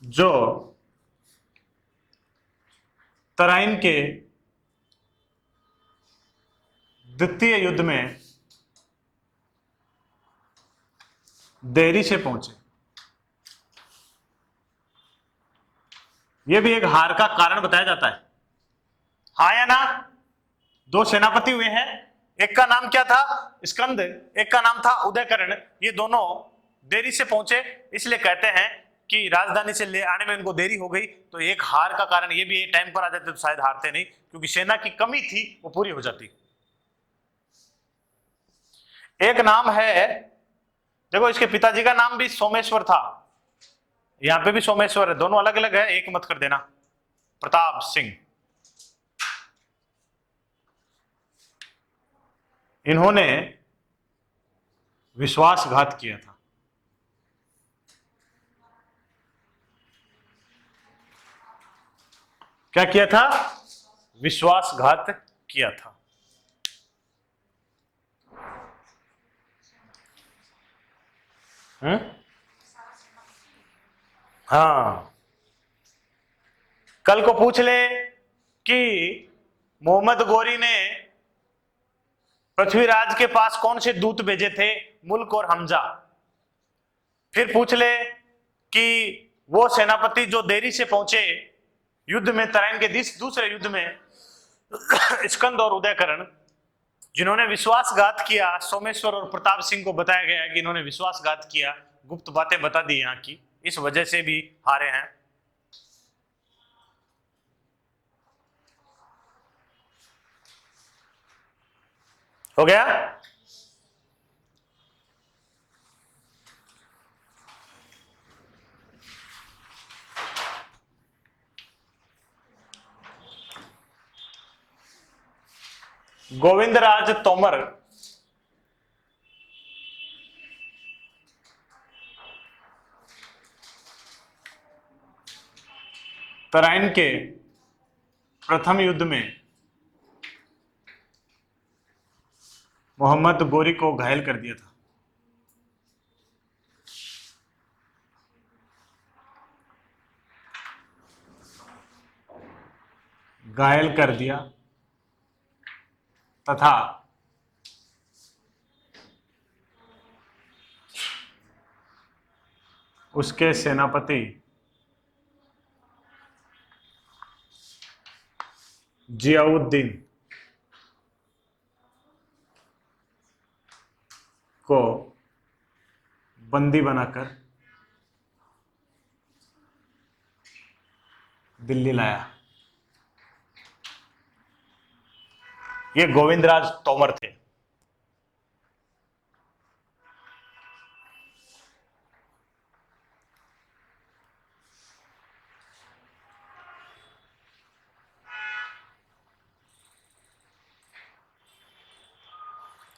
[SPEAKER 1] जो तराइन के द्वितीय युद्ध में देरी से पहुंचे। यह भी एक हार का कारण बताया जाता है, हाँ या ना? दो सेनापति हुए हैं, एक का नाम क्या था? स्कंद, एक का नाम था उदयकरण। ये दोनों देरी से पहुंचे, इसलिए कहते हैं कि राजधानी से ले आने में इनको देरी हो गई। तो एक हार का कारण ये भी, टाइम पर आ जाते तो शायद हारते नहीं, क्योंकि सेना की कमी थी, वो पूरी हो जाती। एक नाम है, देखो इसके पिताजी का नाम भी सोमेश्वर था, यहां पे भी सोमेश्वर है, दोनों अलग अलग है, एक मत कर देना। प्रताप सिंह, इन्होंने विश्वासघात किया था। क्या किया था? विश्वासघात किया था। हाँ, कल को पूछ ले कि मोहम्मद गोरी ने पृथ्वीराज के पास कौन से दूत भेजे थे, मुल्क और हमजा। फिर पूछ ले कि वो सेनापति जो देरी से पहुंचे युद्ध में, तराइन के दूसरे युद्ध में, स्कंद और उदयकरण, जिन्होंने विश्वासघात किया। सोमेश्वर और प्रताप सिंह को बताया गया है कि इन्होंने विश्वासघात किया, गुप्त बातें बता दी यहां की, इस वजह से भी हारे हैं। हो गया? गोविंदराज तोमर तराइन के प्रथम युद्ध में मोहम्मद गोरी को घायल कर दिया था। घायल कर दिया तथा उसके सेनापति जियाउद्दीन को बंदी बनाकर दिल्ली लाया। ये गोविंदराज तोमर थे।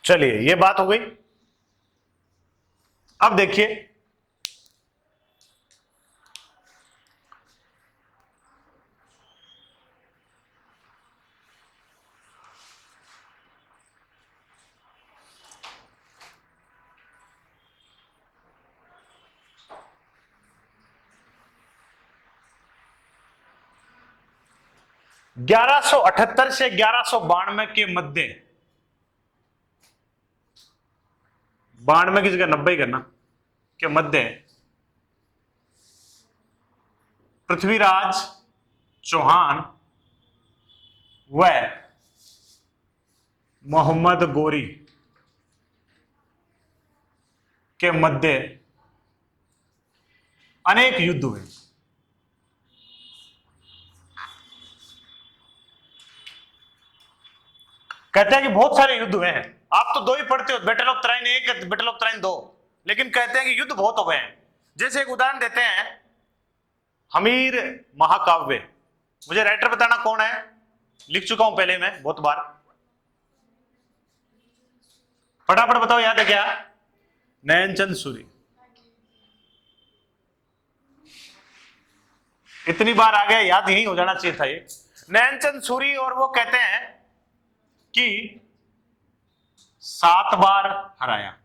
[SPEAKER 1] चलिए, ये बात हो गई। अब देखिए, ग्यारह सौ 78 से 1192 के मध्य, 92 की जगह 90 करना, के मध्य पृथ्वीराज चौहान व मोहम्मद गोरी के मध्य अनेक युद्ध हुए। कहते हैं कि बहुत सारे युद्ध हुए हैं। आप तो दो ही पढ़ते हो, battle of Tarain 1, battle of Tarain 2, लेकिन कहते हैं कि युद्ध बहुत हुए हैं। जैसे एक उदाहरण देते हैं, हमीर महाकाव्य। मुझे राइटर बताना कौन है, लिख चुका हूं पहले मैं बहुत बार, फटाफट बताओ, याद है क्या? नयनचंद सूरी। इतनी बार आ गया, याद यही हो जाना चाहिए था ये। नयनचंद सूरी, और वो कहते हैं कि 7 बार हराया।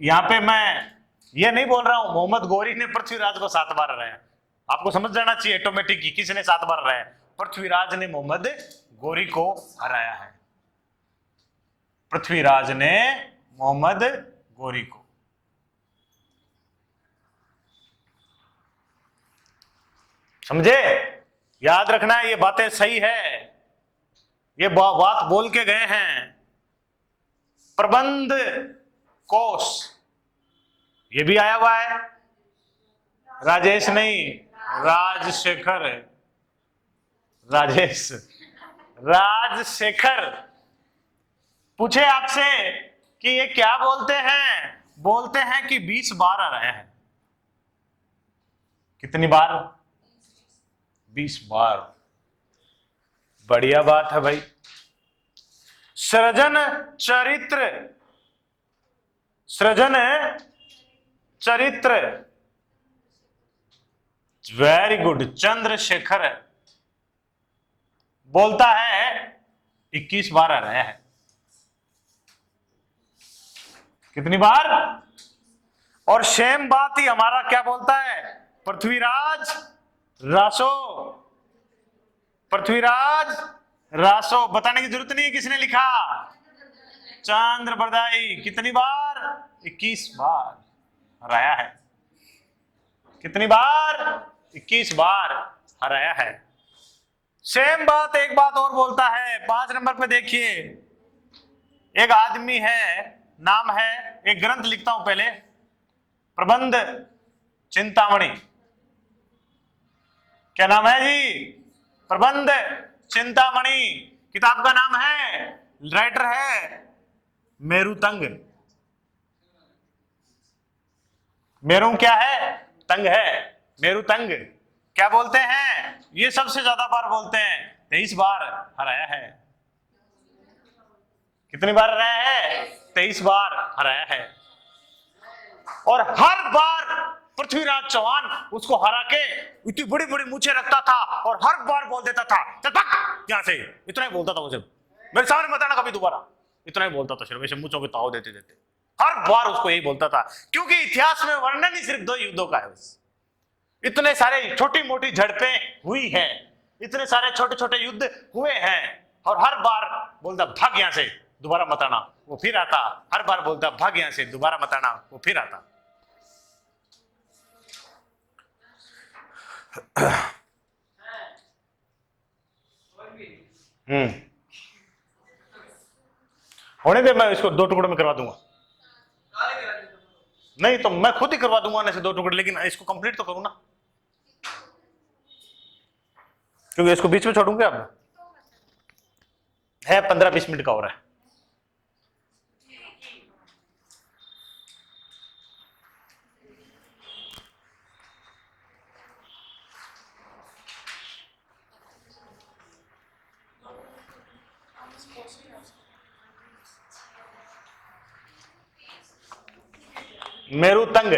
[SPEAKER 1] यहां पे मैं ये नहीं बोल रहा हूं मोहम्मद गोरी ने पृथ्वीराज को 7 बार हराया, आपको समझ जाना चाहिए ऑटोमेटिक ही, किसने 7 बार हराया? पृथ्वीराज ने मोहम्मद गौरी को हराया है। पृथ्वीराज ने मोहम्मद गौरी को। समझे? याद रखना है, ये बातें सही है, ये बात बोल के गए हैं। प्रबंध कोष ये भी आया हुआ है, राजेश नहीं, राजशेखर, राजेश, राजशेखर। पूछे आपसे कि ये क्या बोलते हैं? बोलते हैं कि 20 बार आ रहे हैं। कितनी बार? 20 बार। बढ़िया बात है भाई। सृजन चरित्र, सृजन चरित्र, वेरी गुड। चंद्रशेखर बोलता है 21 बार आ रहे हैं। कितनी बार? और सेम बात ही हमारा क्या बोलता है? पृथ्वीराज रासो, पृथ्वीराज रासो। बताने की जरूरत नहीं है किसने लिखा, चंद्र बरदाई। कितनी बार? 21 बार हराया है। कितनी बार? 21 बार हराया है। सेम बात एक बात और बोलता है, 5 नंबर पे देखिए। एक आदमी है, नाम है, एक ग्रंथ लिखता हूं पहले, प्रबंध चिंतामणि। क्या नाम है जी? प्रबंध चिंतामणि। किताब का नाम है, राइटर है मेरुतंग। मेरू क्या है? तंग है, मेरुतंग। क्या बोलते हैं? ये सबसे ज्यादा बार बोलते हैं, 23 बार हराया है। कितनी बार हराया है? 23 बार हराया है। और हर बार पृथ्वीराज चौहान उसको हरा के इतनी बड़ी बड़ी मूछें रखता था और हर बार बोल देता था, चल भाग यहां से। इतना ही बोलता था वो सिर्फ, मेरे सामने बताना कभी दोबारा। इतना ही बोलता था सिर्फ, ऐसे मूछों के ताव देते देते हर बार उसको यही बोलता था। क्योंकि इतिहास में वर्णन ही सिर्फ 2 युद्धों का है बस। इतने सारे छोटी मोटी झड़पें हुई हैं, इतने सारे छोटे छोटे युद्ध हुए हैं, और हर बार बोलता भाग यहां से, दोबारा मत आना। वो फिर आता, हर बार बोलता भाग यहां से, दोबारा मत आना। वो फिर आता। होने दे, मैं इसको 2 टुकड़ों में करवा दूंगा। नहीं तो मैं खुद ही करवा दूंगा ना से 2 टुकड़े, लेकिन इसको कंप्लीट तो करूं ना, क्योंकि इसको बीच में छोड़ूंगे। अब है 15-20 मिनट का हो रहा है। मेरुतंग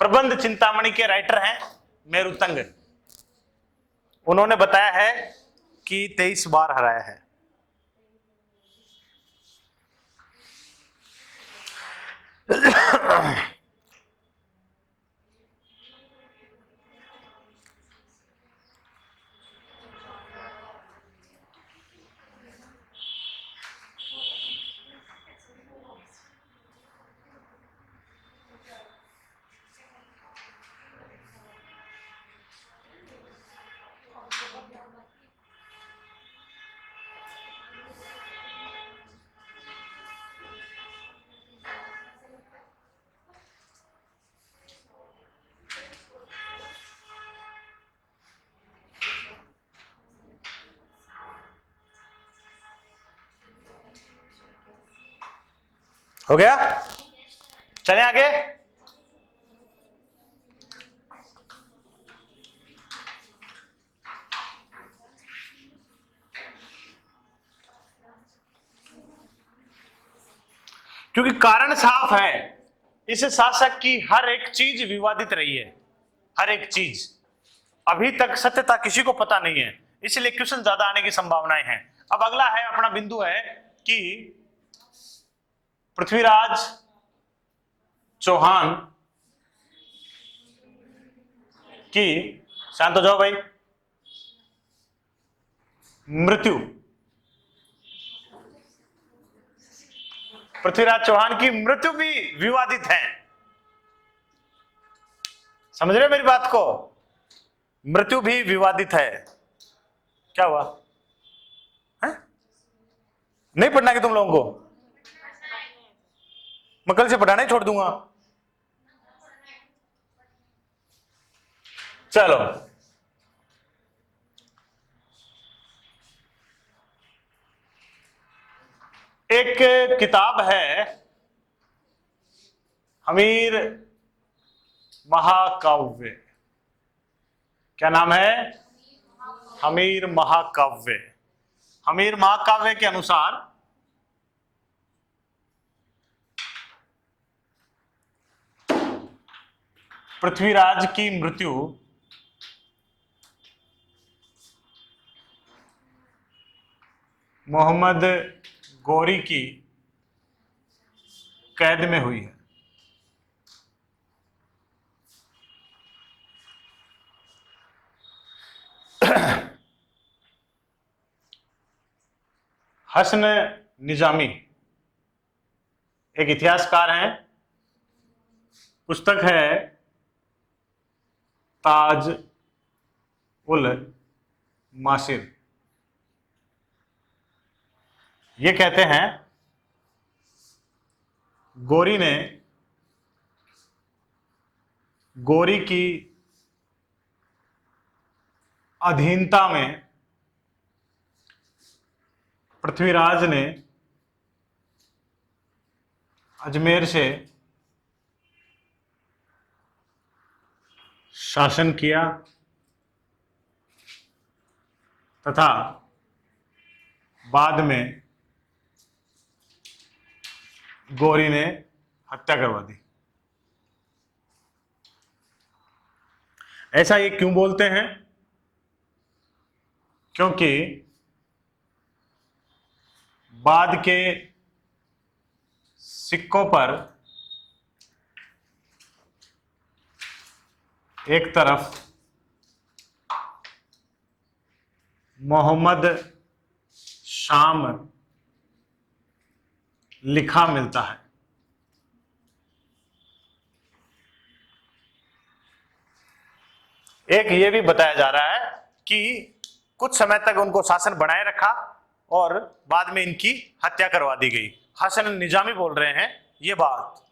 [SPEAKER 1] प्रबंध चिंतामणि के राइटर हैं मेरुतंग। उन्होंने बताया है कि 23 बार हराया है। हो गया? चलें आगे। क्योंकि कारण साफ है, इस शासक की हर एक चीज विवादित रही है, हर एक चीज। अभी तक सत्यता किसी को पता नहीं है, इसलिए क्वेश्चन ज्यादा आने की संभावनाएं हैं। अब अगला है, अपना बिंदु है कि पृथ्वीराज चौहान कि, शांत हो जाओ भाई, मृत्यु, पृथ्वीराज चौहान की मृत्यु भी विवादित है। समझ रहे हो मेरी बात को? मृत्यु भी विवादित है। क्या हुआ है? नहीं पढ़ना कि तुम लोगों को? मैं कल से पढ़ाना ही छोड़ दूंगा। चलो, एक किताब है हमीर महाकाव्य। क्या नाम है? हमीर महाकाव्य। हमीर महाकाव्य के अनुसार पृथ्वीराज की मृत्यु मोहम्मद गौरी की कैद में हुई है। हसन निजामी एक इतिहासकार हैं, पुस्तक है ताज उल मासिर। ये कहते हैं गौरी की अधीनता में पृथ्वीराज ने अजमेर से शासन किया तथा बाद में गौरी ने हत्या करवा दी। ऐसा ये क्यों बोलते हैं? क्योंकि बाद के सिक्कों पर एक तरफ मोहम्मद शाम लिखा मिलता है। एक ये भी बताया जा रहा है कि कुछ समय तक उनको शासन बनाए रखा और बाद में इनकी हत्या करवा दी गई। हसन निजामी बोल रहे हैं ये बात।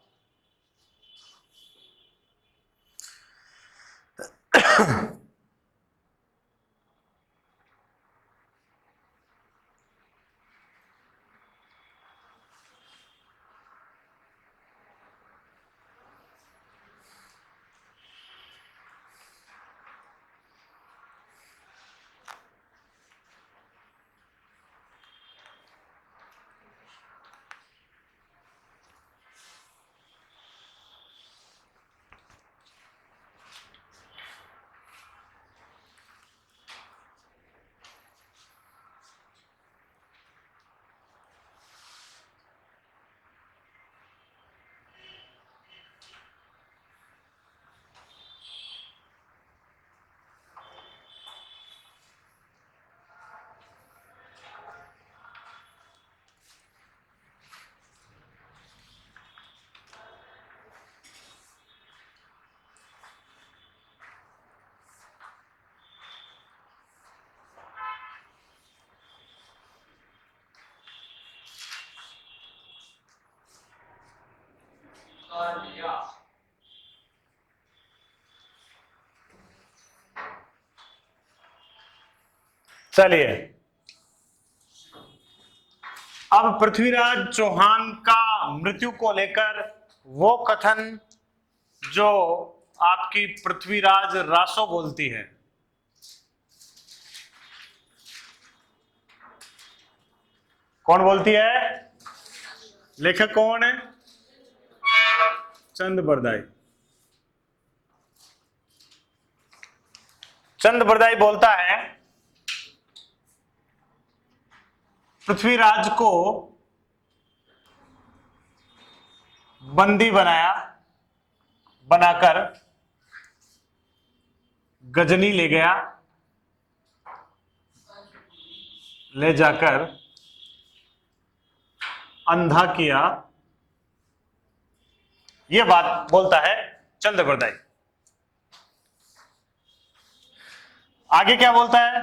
[SPEAKER 1] चलिए, अब पृथ्वीराज चौहान का मृत्यु को लेकर वो कथन जो आपकी पृथ्वीराज रासो बोलती है। कौन बोलती है? लेखक कौन है? चंद बरदाई। चंद बरदाई बोलता है पृथ्वीराज को बंदी बनाकर गजनी ले गया, ले जाकर अंधा किया, यह बात बोलता है चंद्रबरदाई। आगे क्या बोलता है?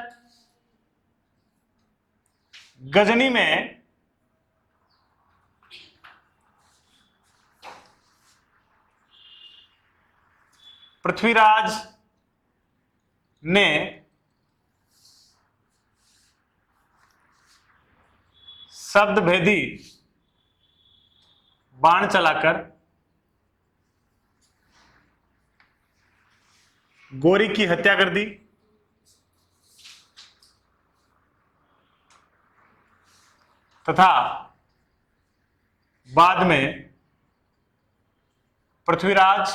[SPEAKER 1] गजनी में पृथ्वीराज ने शब्द भेदी बाण चलाकर गोरी की हत्या कर दी, तथा बाद में पृथ्वीराज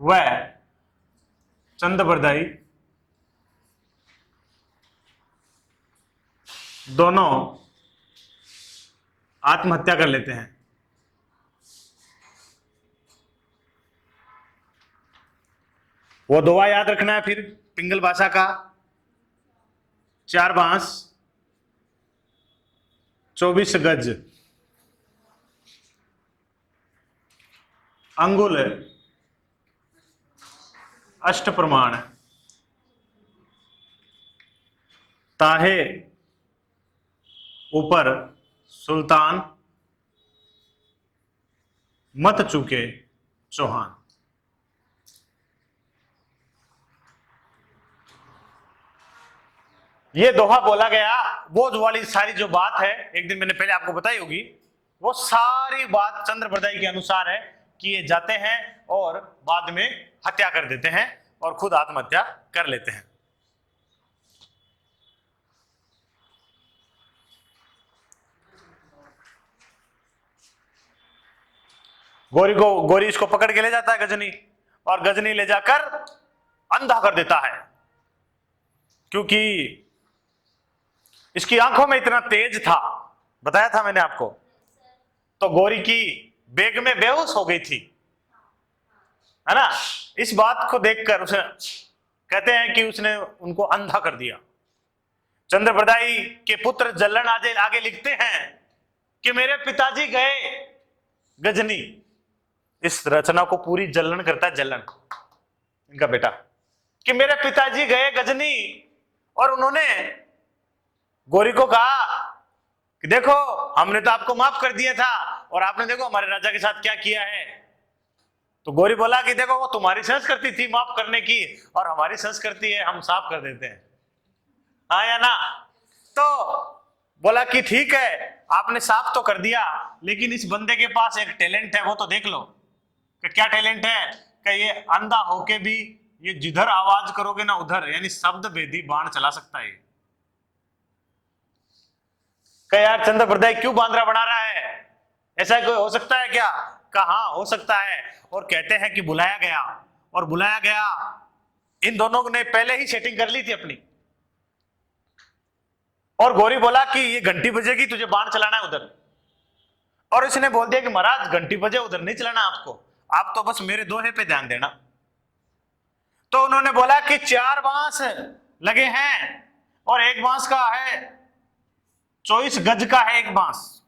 [SPEAKER 1] व चंद्रबरदाई दोनों आत्महत्या कर लेते हैं। वो दोहा याद रखना है फिर पिंगल भाषा का, 4 बांस 24 गज, अंगुल अष्ट प्रमाण, ताहे ऊपर सुल्तान, मत चूके चौहान। ये दोहा बोला गया, वो वाली सारी जो बात है एक दिन मैंने पहले आपको बताई होगी, वो सारी बात चंद्रबरदाई के अनुसार है कि ये जाते हैं और बाद में हत्या कर देते हैं और खुद आत्महत्या कर लेते हैं। गोरी इसको पकड़ के ले जाता है गजनी, और गजनी ले जाकर अंधा कर देता है, क्योंकि इसकी आंखों में इतना तेज था, बताया था मैंने आपको। तो गोरी की बेग में बेहोश हो गई थी, है ना। इस बात को देखकर उसे कहते हैं कि उसने उनको अंधा कर दिया। चंद्रबरदाई के पुत्र जल्लन आगे लिखते हैं कि मेरे पिताजी गए, गजनी, इस रचना को पूरी जल्लन करता है, जल्लन इनका बेटा, कि मेरे पिताजी गए गजनी और उन्होंने गोरी को कहा कि देखो हमने तो आपको माफ कर दिया था और आपने देखो हमारे राजा के साथ क्या किया है। तो गोरी बोला कि देखो वो तुम्हारी संस्कृति थी माफ करने की, और हमारी संस्कृति है हम साफ कर देते हैं, हाँ या ना। तो बोला कि ठीक है आपने साफ तो कर दिया, लेकिन इस बंदे के पास एक टैलेंट है, वो तो देख लो। कि क्या टैलेंट है? कि ये अंधा होके भी ये जिधर आवाज करोगे ना उधर, यानी शब्द भेदी बाण चला सकता है। कि यार चंद्रबरदाई क्यों बांद्रा बना रहा है, ऐसा कोई हो सकता है क्या? कहा हो सकता है। और कहते हैं कि बुलाया गया, और बुलाया गया, इन दोनों ने पहले ही सेटिंग कर ली थी अपनी। और गोरी बोला कि ये घंटी बजेगी, तुझे बाण चलाना है उधर। और इसने बोल दिया कि महाराज घंटी बजे उधर नहीं चलाना आपको, आप तो बस मेरे दोहे पे ध्यान देना। तो उन्होंने बोला कि 4 बांस लगे हैं और एक बांस का है 24 गज का है एक बांस।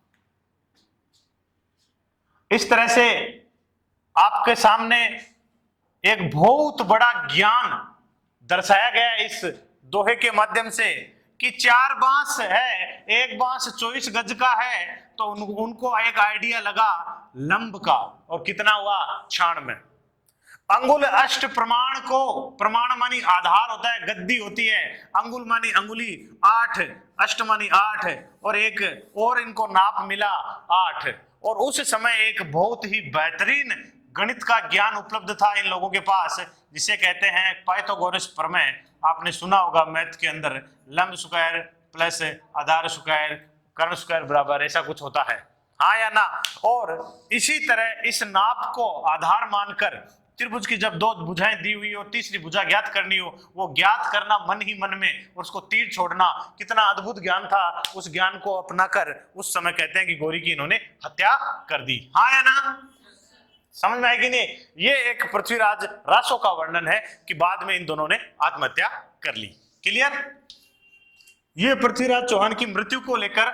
[SPEAKER 1] इस तरह से आपके सामने एक बहुत बड़ा ज्ञान दर्शाया गया इस दोहे के माध्यम से कि 4 बांस है, एक बांस 24 गज का है। तो उनको एक आइडिया लगा लंब का, और कितना हुआ 96। अंगुल अष्ट प्रमाण को, प्रमाण मानी आधार होता है, गद्दी होती है, अंगुल मानी अंगुली 8, अष्ट मानी 8, और एक और इनको नाप मिला 8। और उस समय एक बहुत ही बेहतरीन गणित का ज्ञान उपलब्ध था इन लोगों के पास, जिसे कहते हैं पाइथागोरस प्रमेय। आपने सुना होगा मैथ के अंदर, लंब स्क्वायर प्लस आधार स्क्वायर कर्ण स्क्वायर बराबर ऐसा कुछ होता है, हाँ या ना। और इसी तरह इस नाप को आधार मानकर त्रिभुज की जब 2 भुजाएं दी हुई हो, तीसरी भुजा ज्ञात करनी हो, वो ज्ञात करना मन ही मन में, और उसको तीर छोड़ना, कितना अद्भुत ज्ञान था। उस ज्ञान को अपनाकर उस समय कहते हैं कि गोरी की इन्होंने हत्या कर दी, हाँ या ना। समझ में आएगी नहीं? ये एक पृथ्वीराज रासो का वर्णन है कि बाद में इन दोनों ने आत्महत्या कर ली। क्लियर? ये पृथ्वीराज चौहान की मृत्यु को लेकर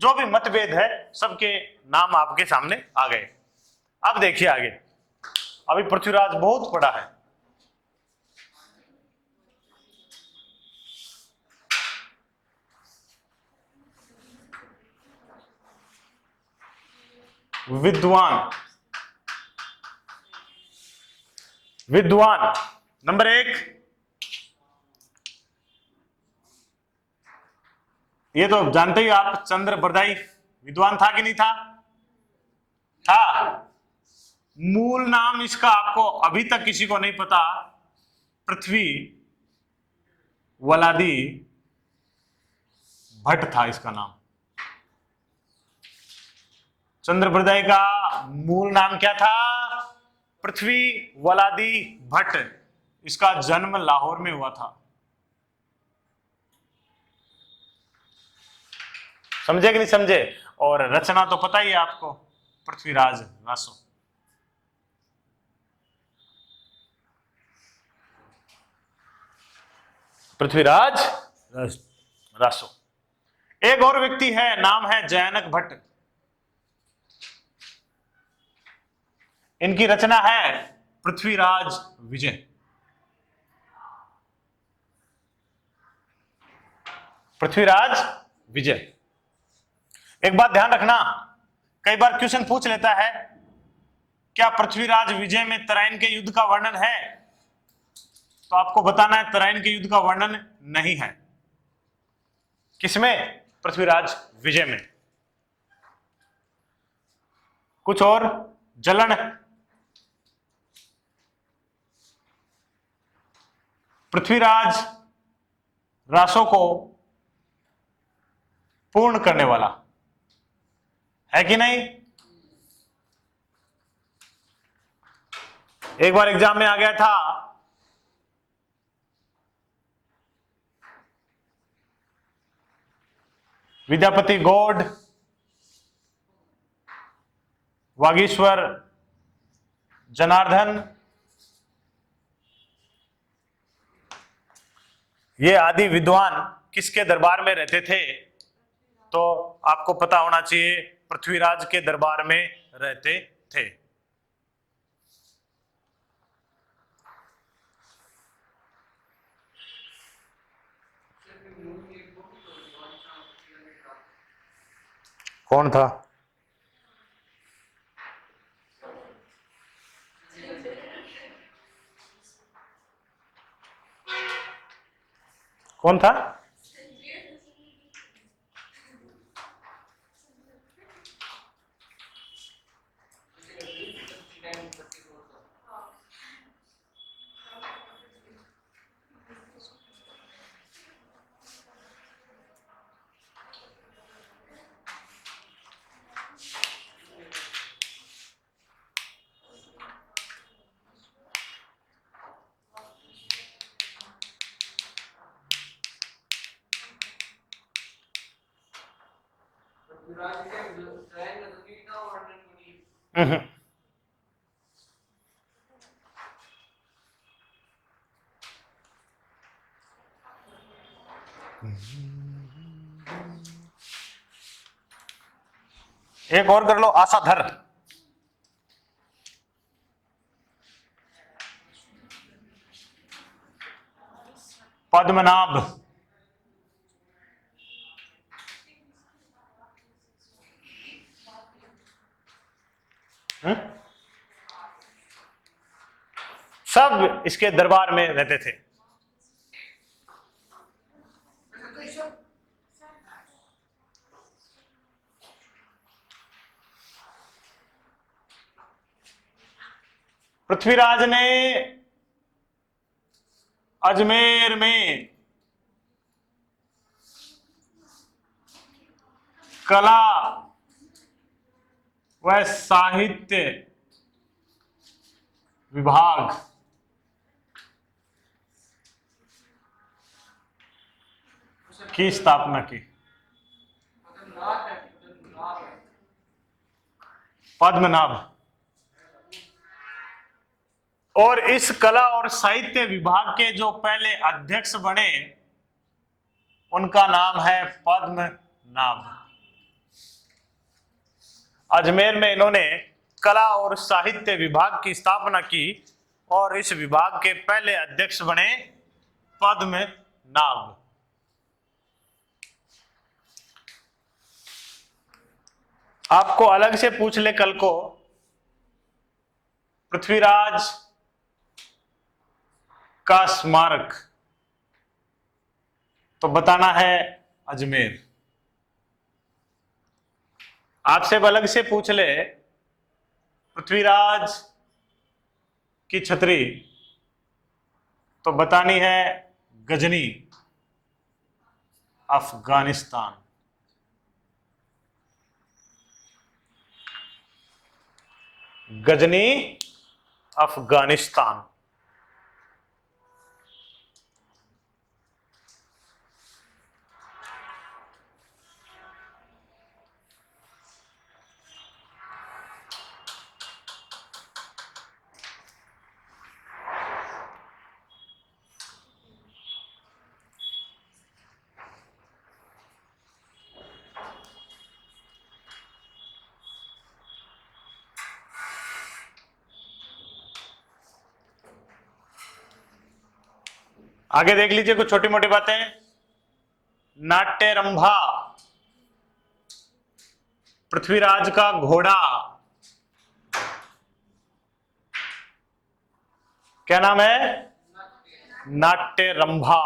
[SPEAKER 1] जो भी मतभेद है सबके नाम आपके सामने आ गए। अब देखिए आगे, अभी पृथ्वीराज बहुत बड़ा है। विद्वान, विद्वान नंबर 1, ये तो जानते ही आप, चंद्र बरदाई विद्वान था कि नहीं था? था। मूल नाम इसका आपको अभी तक किसी को नहीं पता, पृथ्वी वलादी भट्ट था इसका नाम। चंद्र बरदाई का मूल नाम क्या था? पृथ्वी वलादी भट्ट। इसका जन्म लाहौर में हुआ था। समझे कि नहीं समझे? और रचना तो पता ही है आपको, पृथ्वीराज रासो। पृथ्वीराज रासो। एक और व्यक्ति है, नाम है जयानक भट्ट। इनकी रचना है पृथ्वीराज विजय। पृथ्वीराज विजय। एक बात ध्यान रखना, कई बार क्वेश्चन पूछ लेता है क्या पृथ्वीराज विजय में तराइन के युद्ध का वर्णन है? तो आपको बताना है तराइन के युद्ध का वर्णन नहीं है। किसमें? पृथ्वीराज विजय में। कुछ और जलन, पृथ्वीराज रासो को पूर्ण करने वाला है कि नहीं? एक बार एग्जाम में आ गया था, विद्यापति गौड़, वागीश्वर जनार्दन, ये आदि विद्वान किसके दरबार में रहते थे? तो आपको पता होना चाहिए, पृथ्वीराज के दरबार में रहते थे। कौन था? कौन था? एक और कर लो, आशाधर। पद्मनाभ, सब इसके दरबार में रहते थे। पृथ्वीराज ने अजमेर में कला व साहित्य विभाग की स्थापना की। पद्मनाभ, और इस कला और साहित्य विभाग के जो पहले अध्यक्ष बने उनका नाम है पद्मनाभ। अजमेर में इन्होंने कला और साहित्य विभाग की स्थापना की और इस विभाग के पहले अध्यक्ष बने पद्मनाभ। आपको अलग से पूछ ले कल को, पृथ्वीराज का स्मारक, तो बताना है अजमेर। आपसे अलग से पूछ ले पृथ्वीराज की छतरी, तो बतानी है गजनी, अफगानिस्तान। गजनी, अफगानिस्तान। आगे देख लीजिए कुछ छोटी मोटी बातें। नाट्यरंभा, पृथ्वीराज का घोड़ा, क्या नाम है? नाट्यरंभा।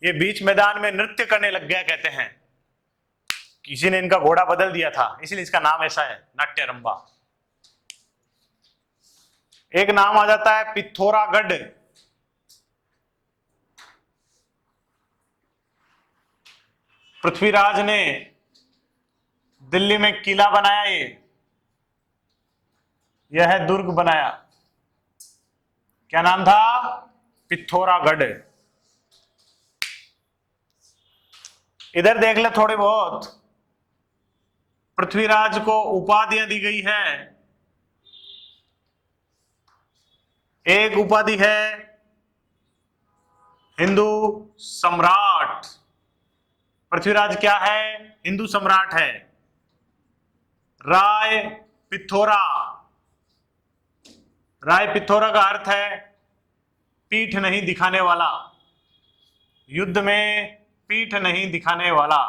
[SPEAKER 1] ये बीच मैदान में नृत्य करने लग गया कहते हैं, किसी ने इनका घोड़ा बदल दिया था, इसलिए इसका नाम ऐसा है नाट्यरंभा। एक नाम आ जाता है पिथौरागढ़। पृथ्वीराज ने दिल्ली में किला बनाया, यह है दुर्ग बनाया, क्या नाम था? पिथौरागढ़। इधर देख ले थोड़ी बहुत, पृथ्वीराज को उपाधियां दी गई है। एक उपाधि है हिंदू सम्राट। पृथ्वीराज क्या है? हिंदू सम्राट है। राय पिथौरा, राय पिथौरा का अर्थ है पीठ नहीं दिखाने वाला, युद्ध में पीठ नहीं दिखाने वाला।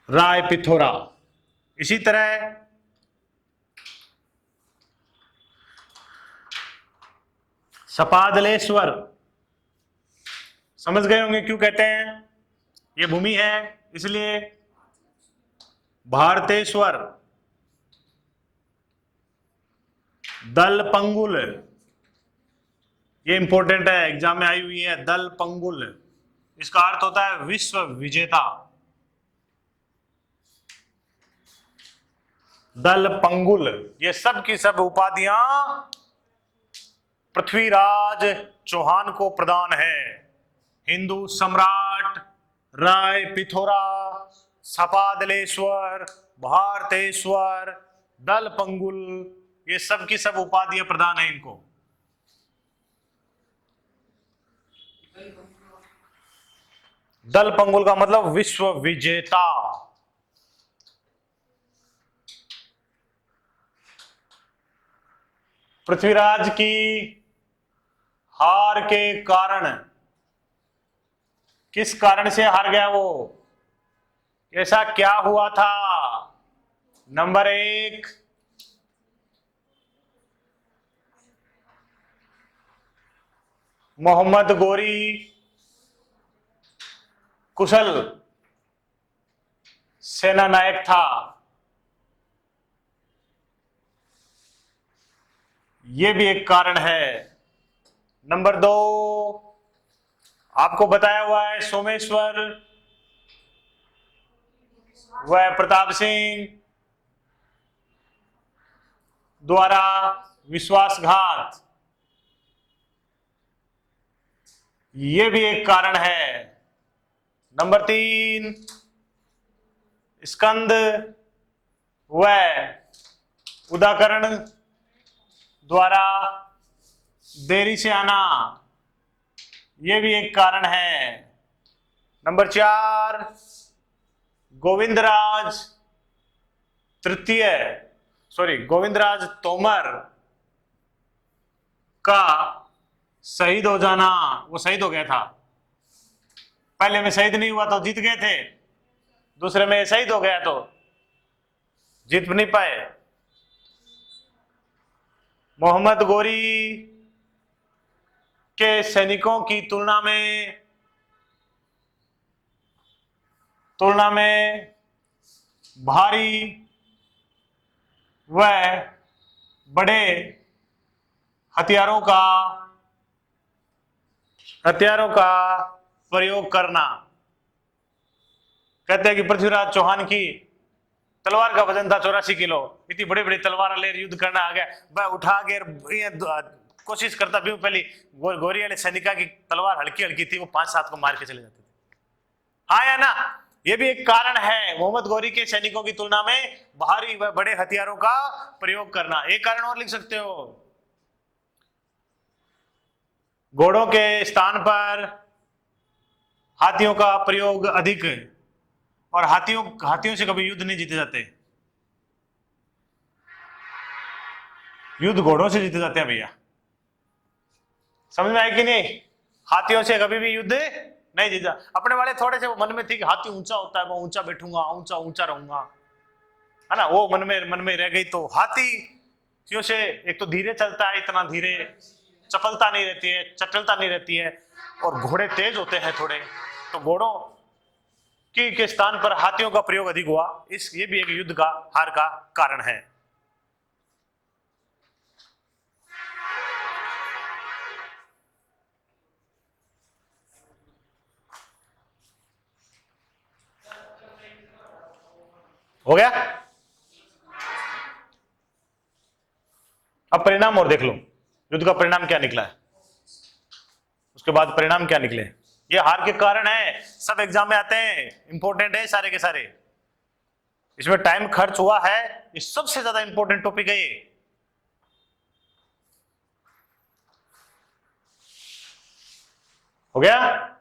[SPEAKER 1] राय पिथौरा। इसी तरह सपादलेश्वर, समझ गए होंगे क्यों कहते हैं, ये भूमि है इसलिए। भारतेश्वर, दलपंगुल, ये इंपॉर्टेंट है, एग्जाम में आई हुई है। दलपंगुल, इसका अर्थ होता है विश्व विजेता। दलपंगुल, ये सब की सब उपाधियां पृथ्वीराज चौहान को प्रदान है। हिंदू सम्राट, राय पिथौरा, सपादलेश्वर, भारतेश्वर, दलपंगुल, ये सब की सब उपाधियां प्रदान है इनको। दलपंगुल का मतलब विश्व विजेता। पृथ्वीराज की हार के कारण, किस कारण से हार गया वो, ऐसा क्या हुआ था? नंबर 1, मोहम्मद गोरी कुशल सेना नायक था, यह भी एक कारण है। नंबर 2, आपको बताया हुआ है सोमेश्वर व प्रताप सिंह द्वारा विश्वासघात, यह भी एक कारण है। नंबर 3, स्कंद व उदाकरण द्वारा देरी से आना, यह भी एक कारण है। नंबर 4, गोविंदराज तोमर का शहीद हो जाना। वो शहीद हो गया था, पहले में शहीद नहीं हुआ तो जीत गए थे, दूसरे में शहीद हो गया तो जीत नहीं पाए। मोहम्मद गोरी के सैनिकों की तुलना में भारी व बड़े हथियारों का प्रयोग करना। कहते हैं कि पृथ्वीराज चौहान की तलवार का वजन था 84 किलो, इतनी बड़ी बड़ी तलवार ले युद्ध करना आ गया, वह उठा के कोशिश करता भी पहले गोरी वाले सैनिका की तलवार हल्की हल्की थी, वो 5-7 को मार के चले जाते थे। हाँ या ना? ये भी एक कारण है, मोहम्मद गोरी के सैनिकों की तुलना में भारी व बड़े हथियारों का प्रयोग करना। एक कारण और लिख सकते हो, घोड़ों के स्थान पर हाथियों का प्रयोग अधिक, और हाथियों से कभी युद्ध नहीं जीते जाते, युद्ध घोड़ों से जीते जाते हैं भैया। समझ में आया कि नहीं? हाथियों से कभी भी युद्ध नहीं जीता। अपने वाले थोड़े से वो मन में थी कि हाथी ऊंचा होता है, मैं ऊंचा बैठूंगा, ऊंचा रहूंगा, है ना, वो मन में रह गई। तो हाथी से एक तो धीरे चलता है, इतना धीरे, चपलता नहीं रहती है, चटलता नहीं रहती है, और घोड़े तेज होते हैं थोड़े, तो घोड़ों के स्थान पर हाथियों का प्रयोग अधिक हुआ। ये भी एक युद्ध का हार का कारण है। हो गया? अब परिणाम और देख लो, युद्ध का परिणाम क्या निकला है, उसके बाद परिणाम क्या निकले। ये हार के कारण है, सब एग्जाम में आते हैं, इंपॉर्टेंट है सारे के सारे, इसमें टाइम खर्च हुआ है, ये सबसे ज्यादा इंपॉर्टेंट टॉपिक है ये। हो गया?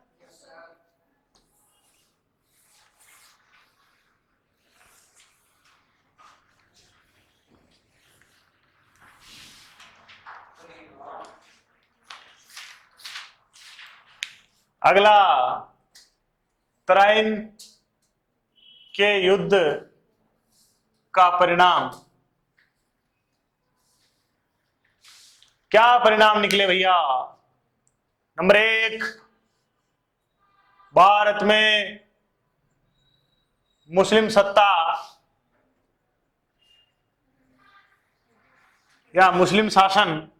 [SPEAKER 1] अगला, तराइन के युद्ध का परिणाम, क्या परिणाम निकले भैया? नंबर 1, भारत में मुस्लिम सत्ता या मुस्लिम शासन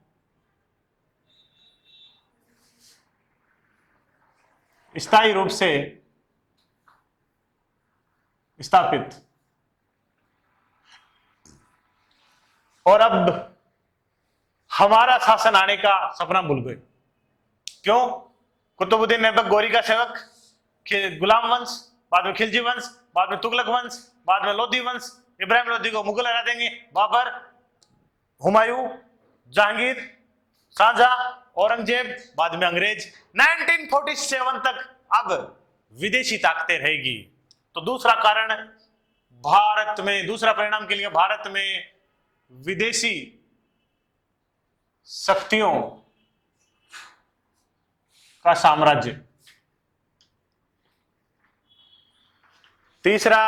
[SPEAKER 1] स्थायी रूप से स्थापित, और अब हमारा शासन आने का सपना भूल गए। क्यों? कुतुबुद्दीन ऐबक गोरी का सेवक, गुलाम वंश, बाद में खिलजी वंश, बाद में तुगलक वंश, बाद में लोधी वंश, इब्राहिम लोधी को मुगल हरा देंगे, बाबर, हुमायूं, जहांगीर, शाहजहां, औरंगजेब, बाद में अंग्रेज, 1947 तक अब विदेशी ताकतें रहेगी। तो दूसरा कारण, भारत में, दूसरा परिणाम के लिए, भारत में विदेशी शक्तियों का साम्राज्य। तीसरा,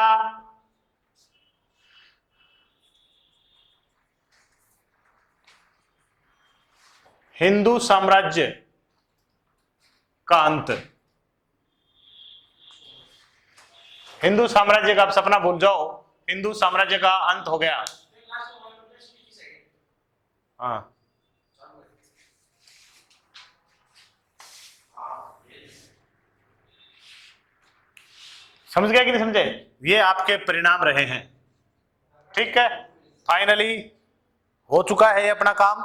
[SPEAKER 1] हिंदू साम्राज्य का अंत। हिंदू साम्राज्य का आप सपना भूल जाओ, हिंदू साम्राज्य का अंत हो गया। हाँ, समझ गया कि नहीं समझे? ये आपके परिणाम रहे हैं। ठीक है, फाइनली हो चुका है ये अपना काम।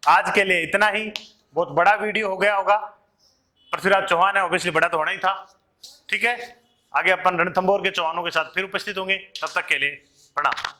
[SPEAKER 1] आज के लिए इतना ही, बहुत बड़ा वीडियो हो गया होगा। पृथ्वीराज चौहान है, ऑब्वियसली बड़ा तो होना ही था। ठीक है, आगे अपन रणथंभौर के चौहानों के साथ फिर उपस्थित होंगे, तब तक के लिए प्रणाम।